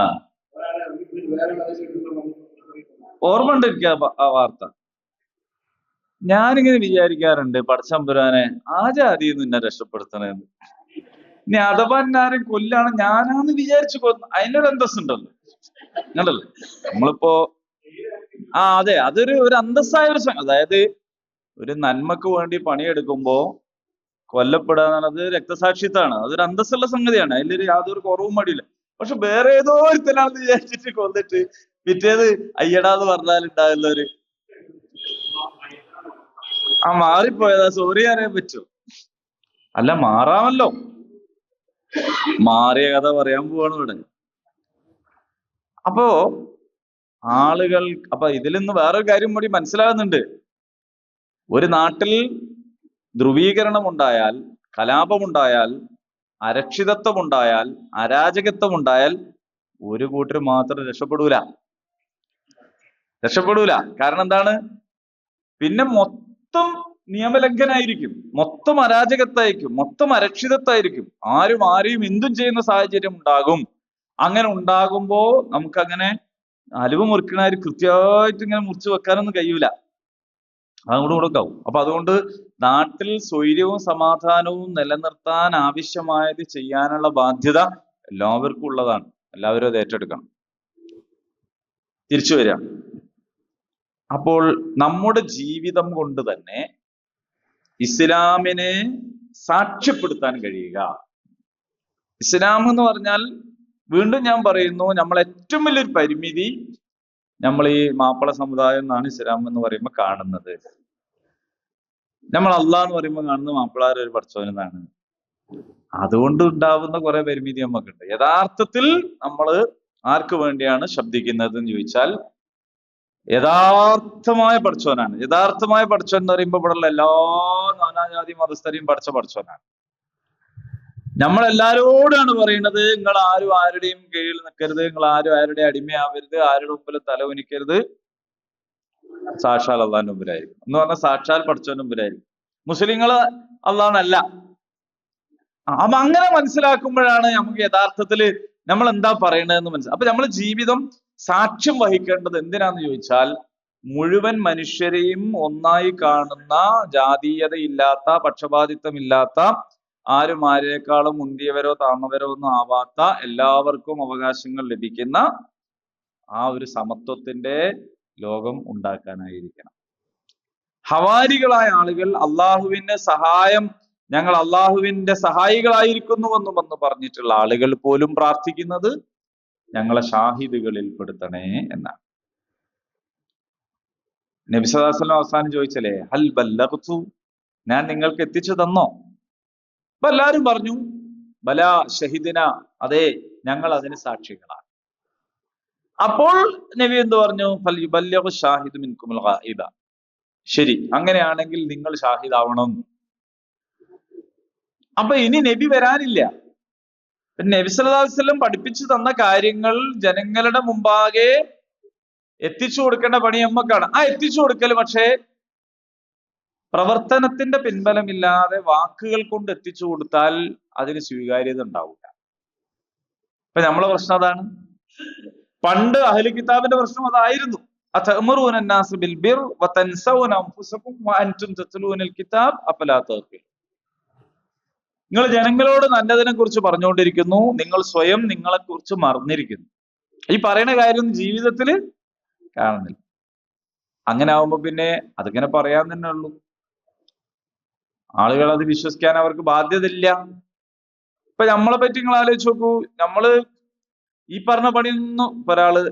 ഓർമ്മ ഉണ്ട് എനിക്ക് ആ വാർത്ത. ഞാനിങ്ങനെ വിചാരിക്കാറുണ്ട്, പടച്ചമ്പുരാനെ ആ ജാതിയിൽ നിന്നെ രക്ഷപ്പെടുത്തണേന്ന്. ഇനി അഥവാ ആരും കൊല്ലാണ് ഞാനാന്ന് വിചാരിച്ചു കൊന്നു, അതിനൊരു അന്തസ്സുണ്ടല്ലോ. അങ്ങനല്ലേ നമ്മളിപ്പോ അതെ, ഒരു അന്തസ്സായ ഒരു അതായത് ഒരു നന്മക്ക് വേണ്ടി പണിയെടുക്കുമ്പോ കൊല്ലപ്പെടുക എന്നുള്ളത് രക്തസാക്ഷിത്വമാണ്. അതൊരു അന്തസ്സുള്ള സംഗതിയാണ്, അതിലൊരു യാതൊരു കുറവും മടിയില്ല. പക്ഷെ വേറെ ഏതോ ഒരുത്തനാണെന്ന് വിചാരിച്ചിട്ട് കൊന്നിട്ട് പിറ്റേത് അയ്യടാന്ന് പറഞ്ഞാലുണ്ടാകുന്ന ഒരു മാറിപ്പോയതാ സോറി അറിയാൻ പറ്റും. അല്ല മാറാമല്ലോ, മാറിയ കഥ പറയാൻ പോവാണ് ഇവിടെ. അപ്പോ ആളുകൾ അപ്പൊ ഇതിൽ നിന്ന് വേറൊരു കാര്യം കൂടി മനസ്സിലാകുന്നുണ്ട്. ഒരു നാട്ടിൽ ധ്രുവീകരണം ഉണ്ടായാൽ, കലാപമുണ്ടായാൽ, അരക്ഷിതത്വം ഉണ്ടായാൽ, അരാജകത്വം ഉണ്ടായാൽ ഒരു കൂട്ടർ മാത്രം രക്ഷപ്പെടൂല. കാരണം എന്താണ്? പിന്നെ മൊത്തം നിയമലംഘനായിരിക്കും, മൊത്തം അരാജകത്തായിരിക്കും, മൊത്തം അരക്ഷിതത്വമായിരിക്കും. ആരെയും എന്തും ചെയ്യുന്ന സാഹചര്യം ഉണ്ടാകും. അങ്ങനെ ഉണ്ടാകുമ്പോ നമുക്കങ്ങനെ അലുവ മുറിക്കണാര് കൃത്യമായിട്ട് ഇങ്ങനെ മുറിച്ചു വെക്കാനൊന്നും കഴിയൂല, അങ്ങോട്ടും കൂടെ ആവും. അപ്പൊ അതുകൊണ്ട് നാട്ടിൽ സ്വൈര്യവും സമാധാനവും നിലനിർത്താൻ ആവശ്യമായത് ചെയ്യാനുള്ള ബാധ്യത എല്ലാവർക്കും ഉള്ളതാണ്. എല്ലാവരും അത് ഏറ്റെടുക്കണം. തിരിച്ചു വരിക. അപ്പോൾ നമ്മുടെ ജീവിതം കൊണ്ട് തന്നെ ഇസ്ലാമിനെ സാക്ഷ്യപ്പെടുത്താൻ കഴിയുക. ഇസ്ലാം എന്ന് പറഞ്ഞാൽ, വീണ്ടും ഞാൻ പറയുന്നു, നമ്മൾ ഏറ്റവും വലിയൊരു പരിമിതി നമ്മൾ ഈ മാപ്പിള സമുദായം എന്നാണ് ഇസ്ലാം എന്ന് പറയുമ്പോൾ കാണുന്നത്. നമ്മൾ അള്ളാഹ് എന്ന് പറയുമ്പോൾ കാണുന്നത് മാപ്പിളാർ ഒരു പഠിച്ചവനെന്നാണ്. അതുകൊണ്ട് ഉണ്ടാവുന്ന കുറെ പരിമിതി നമുക്കുണ്ട്. യഥാർത്ഥത്തിൽ നമ്മൾ ആർക്ക് വേണ്ടിയാണ് ശബ്ദിക്കുന്നത് എന്ന് ചോദിച്ചാൽ യഥാർത്ഥമായ പഠിച്ചവനാണ്. യഥാർത്ഥമായ പഠിച്ചവൻ എന്ന് പറയുമ്പോൾ ഇവിടെയുള്ള എല്ലാ നാനാജാതി മതസ്ഥരെയും പഠിച്ചവനാണ്. നമ്മൾ എല്ലാരോടാണ് പറയുന്നത്, നിങ്ങൾ ആരും ആരുടെയും കീഴിൽ നിൽക്കരുത്, നിങ്ങൾ ആരും ആരുടെയും അടിമയാവരുത്, ആരുടെ മുമ്പിൽ തലകുനിക്കരുത്. സാക്ഷാൽ അള്ളാഹിന്റെ മുമ്പിലായിരിക്കും എന്ന് പറഞ്ഞാൽ സാക്ഷാൽ പഠിച്ചവന്റെ മുമ്പിലായിരിക്കും. മുസ്ലിങ്ങള് അള്ളാഹ്നല്ല. അപ്പൊ അങ്ങനെ മനസ്സിലാക്കുമ്പോഴാണ് നമുക്ക് യഥാർത്ഥത്തില് നമ്മൾ എന്താ പറയണതെന്ന് മനസ്സിലാവും. അപ്പൊ നമ്മൾ ജീവിതം സാക്ഷ്യം വഹിക്കേണ്ടത് എന്തിനാന്ന് ചോദിച്ചാൽ, മുഴുവൻ മനുഷ്യരെയും ഒന്നായി കാണുന്ന, ജാതീയതയില്ലാത്ത, പക്ഷപാതിത്വമില്ലാത്ത, ആരും ആരേക്കാളും മുന്തിയവരോ താഴ്ന്നവരോ ഒന്നും ആവാത്ത, എല്ലാവർക്കും അവകാശങ്ങൾ ലഭിക്കുന്ന ആ ഒരു സമത്വത്തിന്റെ ലോകം ഉണ്ടാക്കാനായിരിക്കണം. ഹവാരികളായ ആളുകൾ അള്ളാഹുവിന്റെ സഹായം, ഞങ്ങൾ അള്ളാഹുവിന്റെ സഹായികളായിരിക്കുന്നുവെന്നും എന്ന് പറഞ്ഞിട്ടുള്ള ആളുകൾ പോലും പ്രാർത്ഥിക്കുന്നത് ഞങ്ങളെ ഷാഹിദുകളിൽ പെടുത്തണേ എന്നാണ്. നബി സല്ലല്ലാഹു അലൈഹി വസല്ലം അവസാനം ചോദിച്ചല്ലേ, ഹൽ ബല്ലഗ്തു, ഞാൻ നിങ്ങൾക്ക് എത്തിച്ചു തന്നോ? അപ്പൊ എല്ലാരും പറഞ്ഞു ബല ഷഹിദിന, അതെ ഞങ്ങൾ അതിന് സാക്ഷികളാണ്. അപ്പോൾ നബി എന്ത് പറഞ്ഞു? ഫൽ യുബല്ലിഗു ഷാഹിദു മിൻകുമുൽ ഗായിബ, ശരി അങ്ങനെയാണെങ്കിൽ നിങ്ങൾ ഷാഹിദാവണം. അപ്പൊ ഇനി നബി വരാനില്ല. നബി സല്ലല്ലാഹു അലൈഹി വസല്ലം പഠിപ്പിച്ചു തന്ന കാര്യങ്ങൾ ജനങ്ങളുടെ മുമ്പാകെ എത്തിച്ചു കൊടുക്കേണ്ട പണി നമ്മക്കാണ്. ആ എത്തിച്ചു കൊടുക്കൽ പക്ഷേ പ്രവർത്തനത്തിന്റെ പിൻബലമില്ലാതെ വാക്കുകൾ കൊണ്ട് എത്തിച്ചു കൊടുത്താൽ അതിന് സ്വീകാര്യത ഉണ്ടാവില്ല. ഇപ്പൊ നമ്മളെ പ്രശ്നം അതാണ്. പണ്ട് അഹ്ലു കിതാബിന്റെ പ്രശ്നം അതായിരുന്നു. അതഅ്മുറൂന അന്നാസ ബിൽ ബിർ വതൻസൗന അൻഫുസകും വഅൻതും തത്ലൂനൽ കിതാബ് അഫലാ തഅഖിലൂൻ. നിങ്ങൾ ജനങ്ങളോട് നല്ലതിനെ കുറിച്ച് പറഞ്ഞുകൊണ്ടിരിക്കുന്നു, നിങ്ങൾ സ്വയം നിങ്ങളെ കുറിച്ച് മറന്നിരിക്കുന്നു. ഈ പറയുന്ന കാര്യം ജീവിതത്തിൽ കാണുന്നില്ല. അങ്ങനെ ആവുമ്പോ പിന്നെ അതിങ്ങനെ പറയാൻ തന്നെ ഉള്ളൂ. ആളുകൾ അത് വിശ്വസിക്കാൻ അവർക്ക് ബാധ്യത ഇല്ല. ഇപ്പൊ നമ്മളെ പറ്റി നിങ്ങൾ ആലോചിച്ച് നോക്കൂ. നമ്മള് ഈ പറഞ്ഞ പണിയൊന്നും ഒരാള്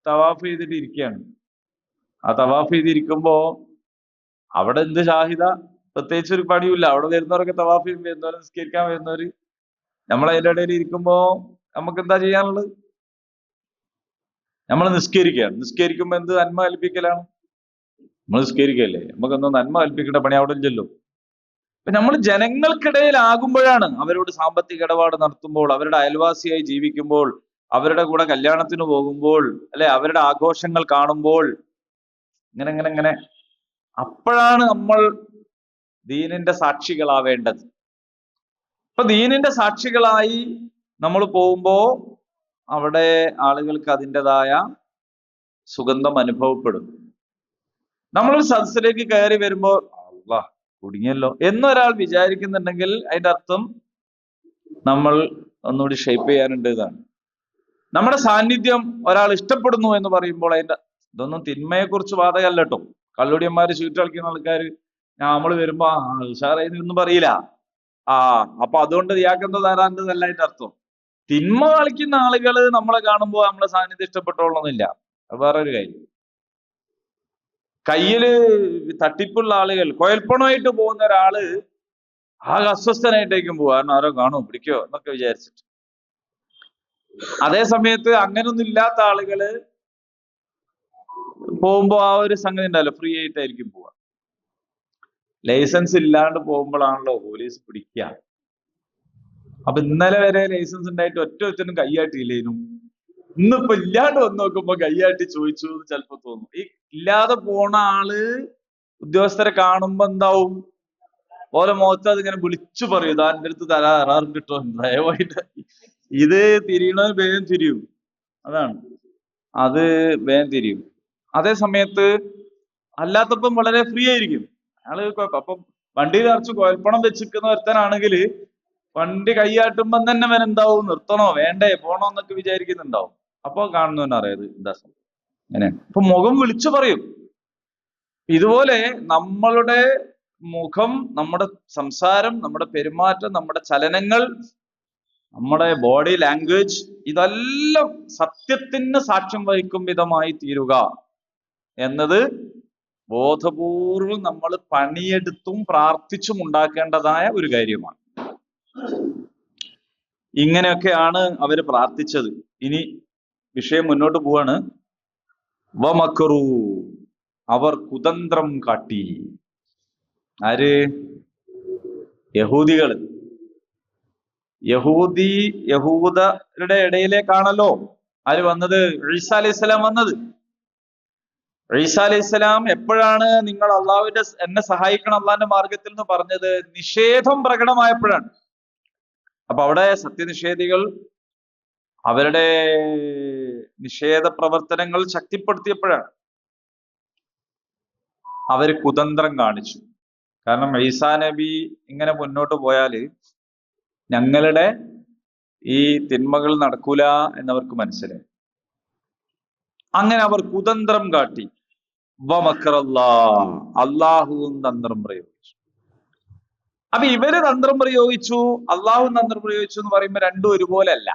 തവാഫ് ചെയ്തിട്ട് ഇരിക്കുകയാണ്. ആ തവാഫ് ചെയ്തിരിക്കുമ്പോ അവിടെ എന്ത് ഷാഹിദ? പ്രത്യേകിച്ച് ഒരു പണിയില്ല. അവിടെ വരുന്നവരൊക്കെ തവാഫ് ചെയ്യുമ്പോൾ വരുന്നവർ, നിസ്കരിക്കാൻ വരുന്നവര്, നമ്മൾ അതിന്റെ ഇടയിൽ ഇരിക്കുമ്പോ നമുക്ക് എന്താ ചെയ്യാനുള്ളത്? നമ്മൾ നിസ്കരിക്കുകയാണ്. നിസ്കരിക്കുമ്പോ എന്ത് നന്മ കൽപ്പിക്കലാണ്? നമ്മൾ നിസ്കരിക്കല്ലേ, നമുക്കൊന്നും നന്മ കൽപ്പിക്കേണ്ട പണി അവിടെ ഇല്ലല്ലോ. അപ്പൊ നമ്മൾ ജനങ്ങൾക്കിടയിലാകുമ്പോഴാണ്, അവരോട് സാമ്പത്തിക ഇടപാട് നടത്തുമ്പോൾ, അവരുടെ അയൽവാസിയായി ജീവിക്കുമ്പോൾ, അവരുടെ കൂടെ കല്യാണത്തിന് പോകുമ്പോൾ, അല്ലെ അവരുടെ ആഘോഷങ്ങൾ കാണുമ്പോൾ, ഇങ്ങനെ അപ്പോഴാണ് നമ്മൾ ദീനിന്റെ സാക്ഷികളാവേണ്ടത്. അപ്പൊ ദീനിന്റെ സാക്ഷികളായി നമ്മൾ പോകുമ്പോ അവിടെ ആളുകൾക്ക് അതിൻ്റെതായ സുഗന്ധം അനുഭവപ്പെടും. നമ്മളൊരു സദസ്സിലേക്ക് കയറി വരുമ്പോ അല്ലാഹ് കുടുങ്ങിയല്ലോ എന്നൊരാൾ വിചാരിക്കുന്നുണ്ടെങ്കിൽ അതിന്റെ അർത്ഥം നമ്മൾ ഒന്നുകൂടി ഷേപ്പ് ചെയ്യാനുണ്ട് എന്നാണ്. നമ്മുടെ സാന്നിധ്യം ഒരാൾ ഇഷ്ടപ്പെടുന്നു എന്ന് പറയുമ്പോൾ അതിന്റെ ഇതൊന്നും തിന്മയെ കുറിച്ച് ബാധകമല്ല കേട്ടോ. കള്ളുടിയന്മാര് ചീട്ട് കളിക്കുന്ന ആൾക്കാർ നമ്മൾ വരുമ്പോ ഉഷാറായിന്നൊന്നും പറയില്ല. അപ്പൊ അതുകൊണ്ട് ഇയാൾക്കെന്തോ തരാണ്ടതല്ല അതിന്റെ അർത്ഥം. തിന്മ കളിക്കുന്ന ആളുകൾ നമ്മളെ കാണുമ്പോൾ നമ്മളെ സാന്നിധ്യം ഇഷ്ടപ്പെട്ടോളണമെന്നില്ല. അത് വേറൊരു കാര്യം. കയ്യില് തട്ടിപ്പുള്ള ആളുകൾ, കൊയൽപ്പണമായിട്ട് പോകുന്ന ഒരാള് ആകെ അസ്വസ്ഥനായിട്ടേക്കും പോവാ, കാരണം ആരോ കാണുമോ പിടിക്കോ എന്നൊക്കെ വിചാരിച്ചിട്ട്. അതേ സമയത്ത് അങ്ങനൊന്നും ഇല്ലാത്ത ആളുകള് പോകുമ്പോ ആ ഒരു സംഗതി ഉണ്ടല്ലോ, ഫ്രീ ആയിട്ടായിരിക്കും പോവാ. ലൈസൻസ് ഇല്ലാണ്ട് പോകുമ്പോഴാണല്ലോ പോലീസ് പിടിക്കുക. അപ്പൊ ഇന്നലെ വരെ ലൈസൻസ് ഉണ്ടായിട്ട് ഒറ്റ കൈയാട്ടിയില്ലേനും, ഇന്നിപ്പോ ഇല്ലാണ്ട് വന്ന് നോക്കുമ്പോ കൈയാട്ടി ചോദിച്ചു എന്ന് ചിലപ്പോ തോന്നും. ഈ ഇല്ലാതെ പോണ ആള് ഉദ്യോഗസ്ഥരെ കാണുമ്പോ എന്താവും? ഓരോ മുഖത്ത് അതിങ്ങനെ വിളിച്ചു പറയും, ഇതാ എന്റെ അടുത്ത് തരാറും കിട്ടോ, ദയവായിട്ട് ഇത് തിരിയണത് വേഗം തിരിയും. അതാണ്, അത് വേഗം തിരിയും. അതേ സമയത്ത് അല്ലാത്തപ്പം വളരെ ഫ്രീ ആയിരിക്കും അയാള്. അപ്പം വണ്ടിയിൽ നിറച്ച് കോയൽപ്പണം വെച്ചിരിക്കുന്ന ഒരുത്തനാണെങ്കിൽ വണ്ടി കൈയാട്ടുമ്പം തന്നെ അവൻ എന്താവും, നിർത്തണോ വേണ്ടേ പോണോ എന്നൊക്കെ വിചാരിക്കുന്നുണ്ടാവും. അപ്പൊ കാണുന്നവൻ അറിയാത് എന്താ സംഭവം അങ്ങനെ. അപ്പൊ മുഖം വിളിച്ചു പറയും. ഇതുപോലെ നമ്മളുടെ മുഖം, നമ്മുടെ സംസാരം, നമ്മുടെ പെരുമാറ്റം, നമ്മുടെ ചലനങ്ങൾ, നമ്മുടെ ബോഡി ലാംഗ്വേജ്, ഇതെല്ലാം സത്യത്തിന് സാക്ഷ്യം വഹിക്കും വിധമായി തീരുക എന്നത് ബോധപൂർവം നമ്മൾ പണിയെടുത്തും പ്രാർത്ഥിച്ചും ഉണ്ടാക്കേണ്ടതായ ഒരു കാര്യമാണ്. ഇങ്ങനെയൊക്കെയാണ് അവര് പ്രാർത്ഥിച്ചത്. ഇനി വിഷയം മുന്നോട്ട് പോവാണ്. വമക്കറു, അവർ കുതന്ത്രം കാട്ടി. ആര്? യഹൂദികള്. യഹൂദരുടെ ഇടയിലേക്കാണല്ലോ ആര് വന്നത്? ഈസാ അലൈഹിസ്സലാം വന്നത്. ഈസാ അലൈഹിസ്സലാം എപ്പോഴാണ് നിങ്ങൾ അള്ളാഹുവിന്റെ എന്നെ സഹായിക്കണം അള്ളാഹിന്റെ മാർഗത്തിൽ എന്ന് പറഞ്ഞത്? നിഷേധം പ്രകടമായപ്പോഴാണ്. അപ്പൊ അവിടെ സത്യനിഷേധികൾ അവരുടെ നിഷേധ പ്രവർത്തനങ്ങൾ ശക്തിപ്പെടുത്തിയപ്പോഴാണ് അവര് കുതന്ത്രം കാണിച്ചു. കാരണം ഈസാ നബി ഇങ്ങനെ മുന്നോട്ട് പോയാല് ഞങ്ങളുടെ ഈ തിന്മകൾ നടക്കൂല എന്നവർക്ക് മനസ്സിലായി. അങ്ങനെ അവർ കുതന്ത്രം കാട്ടി. വമക്റല്ലാഹ്, അള്ളാഹുവും തന്ത്രം പ്രയോഗിച്ചു. അപ്പൊ ഇവര് തന്ത്രം പ്രയോഗിച്ചു, അള്ളാഹുവും തന്ത്രം പ്രയോഗിച്ചു എന്ന് പറയുമ്പോൾ രണ്ടും ഒരുപോലെ അല്ല.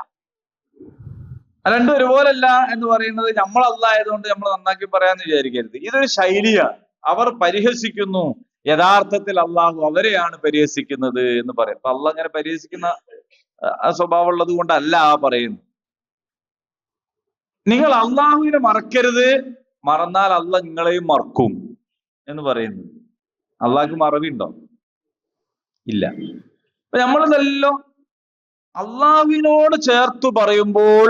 രണ്ടും ഒരുപോലല്ല എന്ന് പറയുന്നത് നമ്മൾ അല്ലായതുകൊണ്ട് നമ്മൾ നന്നാക്കി പറയാന്ന് വിചാരിക്കരുത്. ഇതൊരു ശൈലിയാണ്. അവർ പരിഹസിക്കുന്നു, യഥാർത്ഥത്തിൽ അള്ളാഹു അവരെയാണ് പരിഹസിക്കുന്നത് എന്ന് പറയും. അപ്പൊ അള്ളാഹ് അങ്ങനെ പരിഹസിക്കുന്ന സ്വഭാവം ഉള്ളത് കൊണ്ടല്ല പറയുന്നു. നിങ്ങൾ അള്ളാഹുവിനെ മറക്കരുത്, മറന്നാൽ അള്ളാഹ് നിങ്ങളെയും മറക്കും എന്ന് പറയുന്നു. അള്ളാഹ്ക്ക് മറവിയുണ്ടോ? ഇല്ല. അപ്പൊ നമ്മളിതെല്ലാം അള്ളാഹുവിനോട് ചേർത്തു പറയുമ്പോൾ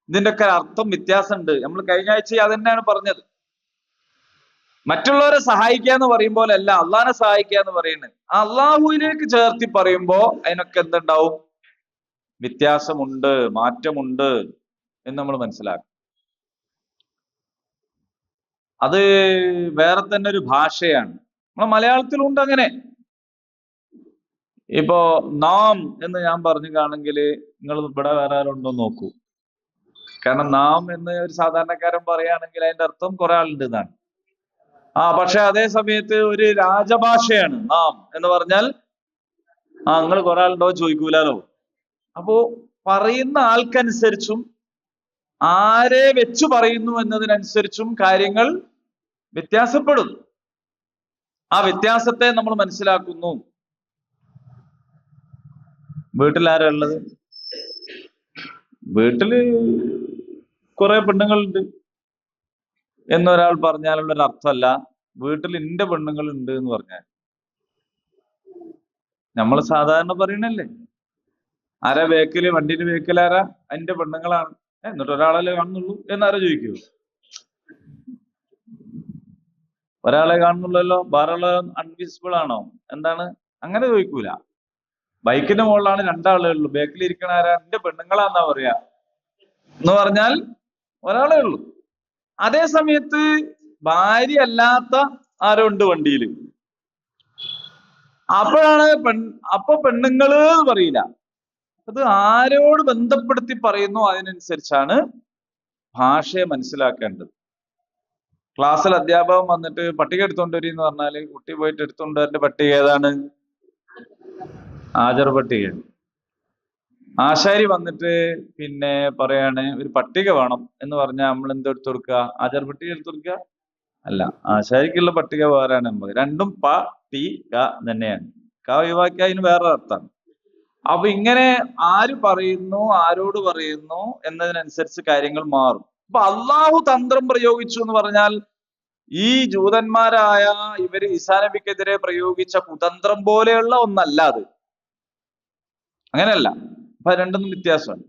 ഇതിന്റെയൊക്കെ അർത്ഥം വ്യത്യാസമുണ്ട്. നമ്മൾ കഴിഞ്ഞ ആഴ്ച അതന്നെയാണ് പറഞ്ഞത്. മറ്റുള്ളവരെ സഹായിക്കുക എന്ന് പറയുമ്പോൾ അല്ല അള്ളാഹിനെ സഹായിക്കുക എന്ന് പറയുന്നത്. ആ അള്ളാഹുവിലേക്ക് ചേർത്തി പറയുമ്പോ അതിനൊക്കെ എന്തുണ്ടാവും? വ്യത്യാസമുണ്ട്, മാറ്റമുണ്ട് എന്ന് നമ്മൾ മനസ്സിലാക്കും. അത് വേറെ തന്നെ ഒരു ഭാഷയാണ്. നമ്മളെ മലയാളത്തിലുണ്ട് അങ്ങനെ. ഇപ്പോ നാം എന്ന് ഞാൻ പറഞ്ഞു കാണെങ്കിൽ നിങ്ങൾ ഇവിടെ വേറെ ആരുണ്ടോ നോക്കൂ. കാരണം നാം എന്ന് ഒരു സാധാരണക്കാരൻ പറയുകയാണെങ്കിൽ അതിന്റെ അർത്ഥം കുറെ ആളുണ്ട് എന്നാണ്. പക്ഷെ അതേ സമയത്ത് ഒരു രാജഭാഷയാണ് നാം എന്ന് പറഞ്ഞാൽ നിങ്ങൾ കുറെ ആളുണ്ടോ ചോദിക്കൂലോ. അപ്പോ പറയുന്ന ആൾക്കനുസരിച്ചും ആരെ വെച്ചു പറയുന്നു എന്നതിനനുസരിച്ചും കാര്യങ്ങൾ വ്യത്യാസപ്പെടും. ആ വ്യത്യാസത്തെ നമ്മൾ മനസ്സിലാക്കുന്നു. വീട്ടിൽ ആരാ ഉള്ളത്? വീട്ടില് കുറെ പെണ്ണുങ്ങളുണ്ട് എന്നൊരാൾ പറഞ്ഞാലുള്ള ഒരു അർത്ഥമല്ല വീട്ടിൽ എന്റെ പെണ്ണുങ്ങളുണ്ട് എന്ന് പറഞ്ഞാൽ. നമ്മൾ സാധാരണ പറയണല്ലേ, ആരാ ബേക്കില്, വണ്ടിന്റെ ബേക്കിൽ ആരാ? എന്റെ പെണ്ണുങ്ങളാണ്. എന്നിട്ട് ഒരാളല്ലേ കാണുന്നുള്ളൂ എന്നാരോ ചോദിക്കൂ? ഒരാളെ കാണുന്നുള്ളല്ലോ, വേറെ അൺവിസിബിൾ ആണോ? എന്താണ്? അങ്ങനെ ചോദിക്കൂല. ബൈക്കിന്റെ മുകളിലാണ് രണ്ടാളേ ഉള്ളൂ, ബേക്കിൽ ഇരിക്കണ ആരാ? എന്റെ പെണ്ണുങ്ങളാന്നാ പറയാ. എന്ന് പറഞ്ഞാൽ ഒരാളേ ഉള്ളൂ. അതേ സമയത്ത് ഭാര്യ അല്ലാത്ത ആരോ ഉണ്ട് വണ്ടിയിൽ, അപ്പോഴാണ് അപ്പൊ പെണ്ണുങ്ങള് പറയില്ല. അത് ആരോട് ബന്ധപ്പെടുത്തി പറയുന്നു അതിനനുസരിച്ചാണ് ഭാഷയെ മനസ്സിലാക്കേണ്ടത്. ക്ലാസ്സിൽ അധ്യാപകൻ വന്നിട്ട് പട്ടിക എടുത്തോണ്ട് വരി എന്ന് പറഞ്ഞാല് കുട്ടി പോയിട്ട് എടുത്തോണ്ട് വരേണ്ട പട്ടിക ഏതാണ്? ആചാര പട്ടിക. ആശാരി വന്നിട്ട് പിന്നെ പറയാണ് ഒരു പട്ടിക വേണം എന്ന് പറഞ്ഞാൽ നമ്മൾ എന്തെടുത്തു കൊടുക്കുക? ആചാര പട്ടിക എടുത്തു കൊടുക്കുക? അല്ല, ആശാരിക്കുള്ള പട്ടിക വേറെയാണ്. നമുക്ക് രണ്ടും പ ടി ക തന്നെയാണ്. ക ഒഴിവാക്കിയ അതിന് വേറെ അർത്ഥമാണ്. അപ്പൊ ഇങ്ങനെ ആര് പറയുന്നു, ആരോട് പറയുന്നു എന്നതിനനുസരിച്ച് കാര്യങ്ങൾ മാറും. അപ്പൊ അള്ളാഹു തന്ത്രം പ്രയോഗിച്ചു എന്ന് പറഞ്ഞാൽ ഈ ജൂതന്മാരായ ഇവര് ഈസാ നബിക്കെതിരെ പ്രയോഗിച്ച കുതന്ത്രം പോലെയുള്ള ഒന്നല്ല അത്. അങ്ങനെയല്ല. അപ്പൊ രണ്ടൊന്നും വ്യത്യാസമാണ്.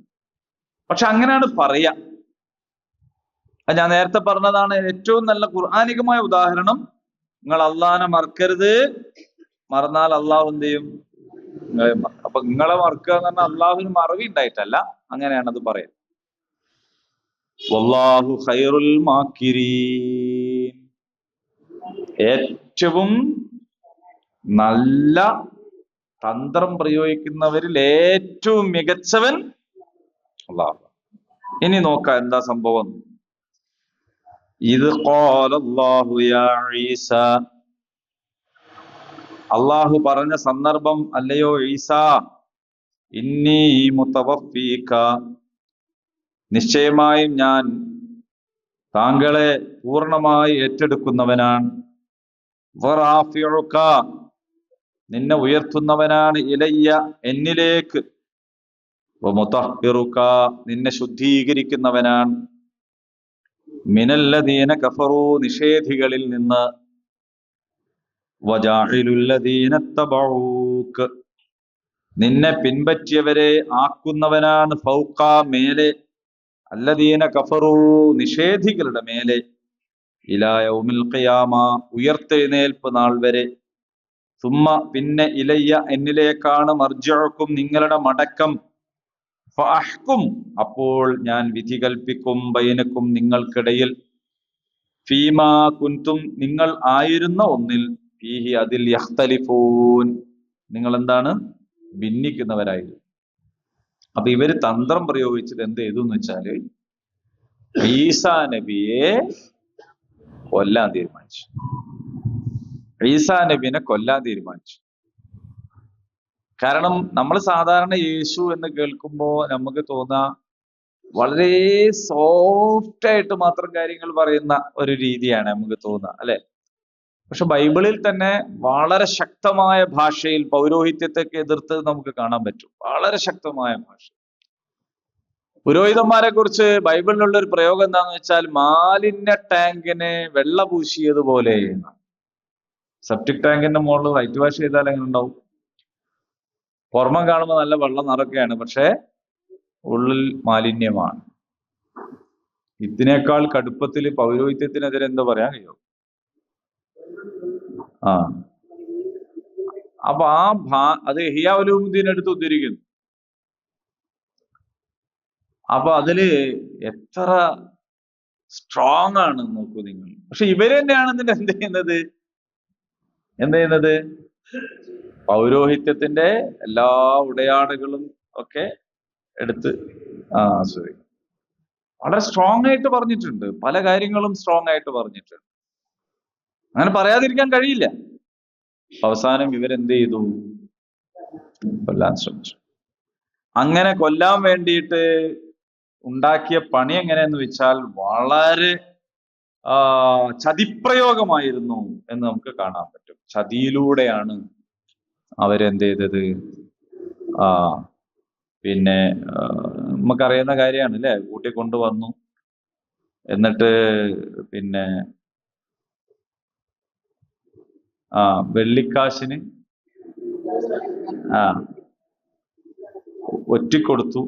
പക്ഷെ അങ്ങനെയാണ് പറയാ. ഞാൻ നേരത്തെ പറഞ്ഞതാണ് ഏറ്റവും നല്ല ഖുർആനികമായ ഉദാഹരണം. നിങ്ങൾ അള്ളാഹിനെ മറക്കരുത്, മറന്നാൽ അള്ളാഹു എന്ത് ചെയ്യും? അപ്പൊ നിങ്ങളെ മറക്കുക എന്ന് പറഞ്ഞാൽ അള്ളാഹുവിന് മറവി ഉണ്ടായിട്ടല്ല, അങ്ങനെയാണ് അത് പറയാം. വല്ലാഹു ഖൈറുൽ മാക്കിരീൻ, ഏറ്റവും നല്ല തന്ത്രം പ്രയോഗിക്കുന്നവരിൽ ഏറ്റവും മികച്ചവൻ അള്ളാഹു. ഇനി നോക്കാം എന്താ സംഭവം. ഇത് ഖാലല്ലാഹു യാ ഈസ, അള്ളാഹു പറഞ്ഞ സന്ദർഭം, അല്ലയോ ഈസാ, ഇന്നി മുതവഫീക, നിശ്ചയമായും ഞാൻ താങ്കളെ പൂർണ്ണമായി ഏറ്റെടുക്കുന്നവനാണ്. വറാഫിഉക, നിന്നെ ഉയർത്തുന്നവനാണ്. ഇലയ്യ, എന്നിലേക്ക്. വമുതഹ്ഹിറുക, നിന്നെ ശുദ്ധീകരിക്കുന്നവനാണ്. മിനല്ലദീന കഫറൂ, നിഷേധികളിൽ നിന്ന്. വജാഇലുല്ലദീന തബഊക, നിന്നെ പിൻപറ്റിയവരെ ആക്കുന്നവനാണ്. ഫൗക, മേലെ. അല്ലദീന കഫറൂ, നിഷേധികളുടെ മേലെ. ഇലാ യൗമിൽ ഖിയാമ, ഉയർത്തെഴുന്നേൽപ്പ് നാൾ വരെ. സുമ്മ, പിന്നെ. ഇലയ്യ, എന്നിലേക്കാണ്. മർജിഉക്കും, നിങ്ങളുടെ മടക്കം. ഫഅഹ്കും, അപ്പോൾ ഞാൻ വിധി കൽപ്പിക്കും. ബൈനക്കും, നിങ്ങൾക്കിടയിൽ. ഫീമാ കുൻതും, നിങ്ങൾ ആയിരുന്ന ഒന്നിൽ. ഫീഹി, അതിൽ. യഖ്തലിഫൂൻ, നിങ്ങൾ എന്താണ്? ഭിന്നിക്കുന്നവരായിരുന്നു. അപ്പൊ ഇവര് തന്ത്രം പ്രയോഗിച്ചിട്ട് എന്ത് ചെയ്തു എന്ന് വെച്ചാല് ഈസാ നബിയെ കൊല്ലാൻ തീരുമാനിച്ചു. ഈസാ നബിനെ കൊല്ലാൻ തീരുമാനിച്ചു. കാരണം നമ്മൾ സാധാരണ യേശു എന്ന് കേൾക്കുമ്പോ നമുക്ക് തോന്നാ വളരെ സോഫ്റ്റ് ആയിട്ട് മാത്രം കാര്യങ്ങൾ പറയുന്ന ഒരു രീതിയാണ് നമുക്ക് തോന്നുക, അല്ലെ? പക്ഷെ ബൈബിളിൽ തന്നെ വളരെ ശക്തമായ ഭാഷയിൽ പൗരോഹിത്യത്തെയൊക്കെ എതിർത്ത് നമുക്ക് കാണാൻ പറ്റും. വളരെ ശക്തമായ ഭാഷ. പുരോഹിതന്മാരെ കുറിച്ച് ബൈബിളിലുള്ള ഒരു പ്രയോഗം എന്താന്ന് വെച്ചാൽ മാലിന്യ ടാങ്കിനെ വെള്ള പൂശിയതുപോലെ. സെപ്റ്റിക് ടാങ്കിന്റെ മുകളിൽ വൈറ്റ് വാഷ് ചെയ്താൽ എങ്ങനെ ഉണ്ടാവും? പുറമെ കാണുമ്പോൾ നല്ല വെള്ള നിറൊക്കെയാണ്, പക്ഷെ ഉള്ളിൽ മാലിന്യമാണ്. ഇതിനേക്കാൾ കടുപ്പത്തിൽ പൗരോഹിത്യത്തിനെതിരെ എന്താ പറയാൻ കഴിയും? ആ അപ്പൊ അത് ഇഹ്യാ ഉലൂമുദ്ദീൻ എടുത്ത് ഉദ്ധരിക്കുന്നു. അപ്പൊ അതില് എത്ര സ്ട്രോങ് ആണ് നോക്കൂ നിങ്ങൾ. പക്ഷെ ഇവര് തന്നെയാണ് ഇതിന്റെ എന്ത് ചെയ്യുന്നത്? പൗരോഹിത്യത്തിന്റെ എല്ലാ ഉടയാടകളും ഒക്കെ എടുത്ത് സോറി വളരെ സ്ട്രോങ് ആയിട്ട് പറഞ്ഞിട്ടുണ്ട്. പല കാര്യങ്ങളും സ്ട്രോങ് ആയിട്ട് പറഞ്ഞിട്ടുണ്ട്. അങ്ങനെ പറയാതിരിക്കാൻ കഴിയില്ല. അവസാനം ഇവരെന്ത് ചെയ്തു? കൊല്ലാൻ ശ്രമിച്ചു. അങ്ങനെ കൊല്ലാൻ വേണ്ടിയിട്ട് ഉണ്ടാക്കിയ പണി എങ്ങനെയെന്ന് വെച്ചാൽ വളരെ ചതിപ്രയോഗമായിരുന്നു എന്ന് നമുക്ക് കാണാൻ പറ്റും. ചതിയിലൂടെയാണ് അവരെന്ത് ചെയ്തത്? പിന്നെ നമുക്കറിയുന്ന കാര്യമാണ് അല്ലെ, കൂട്ടിക്കൊണ്ടുവന്നു. എന്നിട്ട് പിന്നെ വെള്ളിക്കാശിന് ഒറ്റിക്കൊടുത്തു.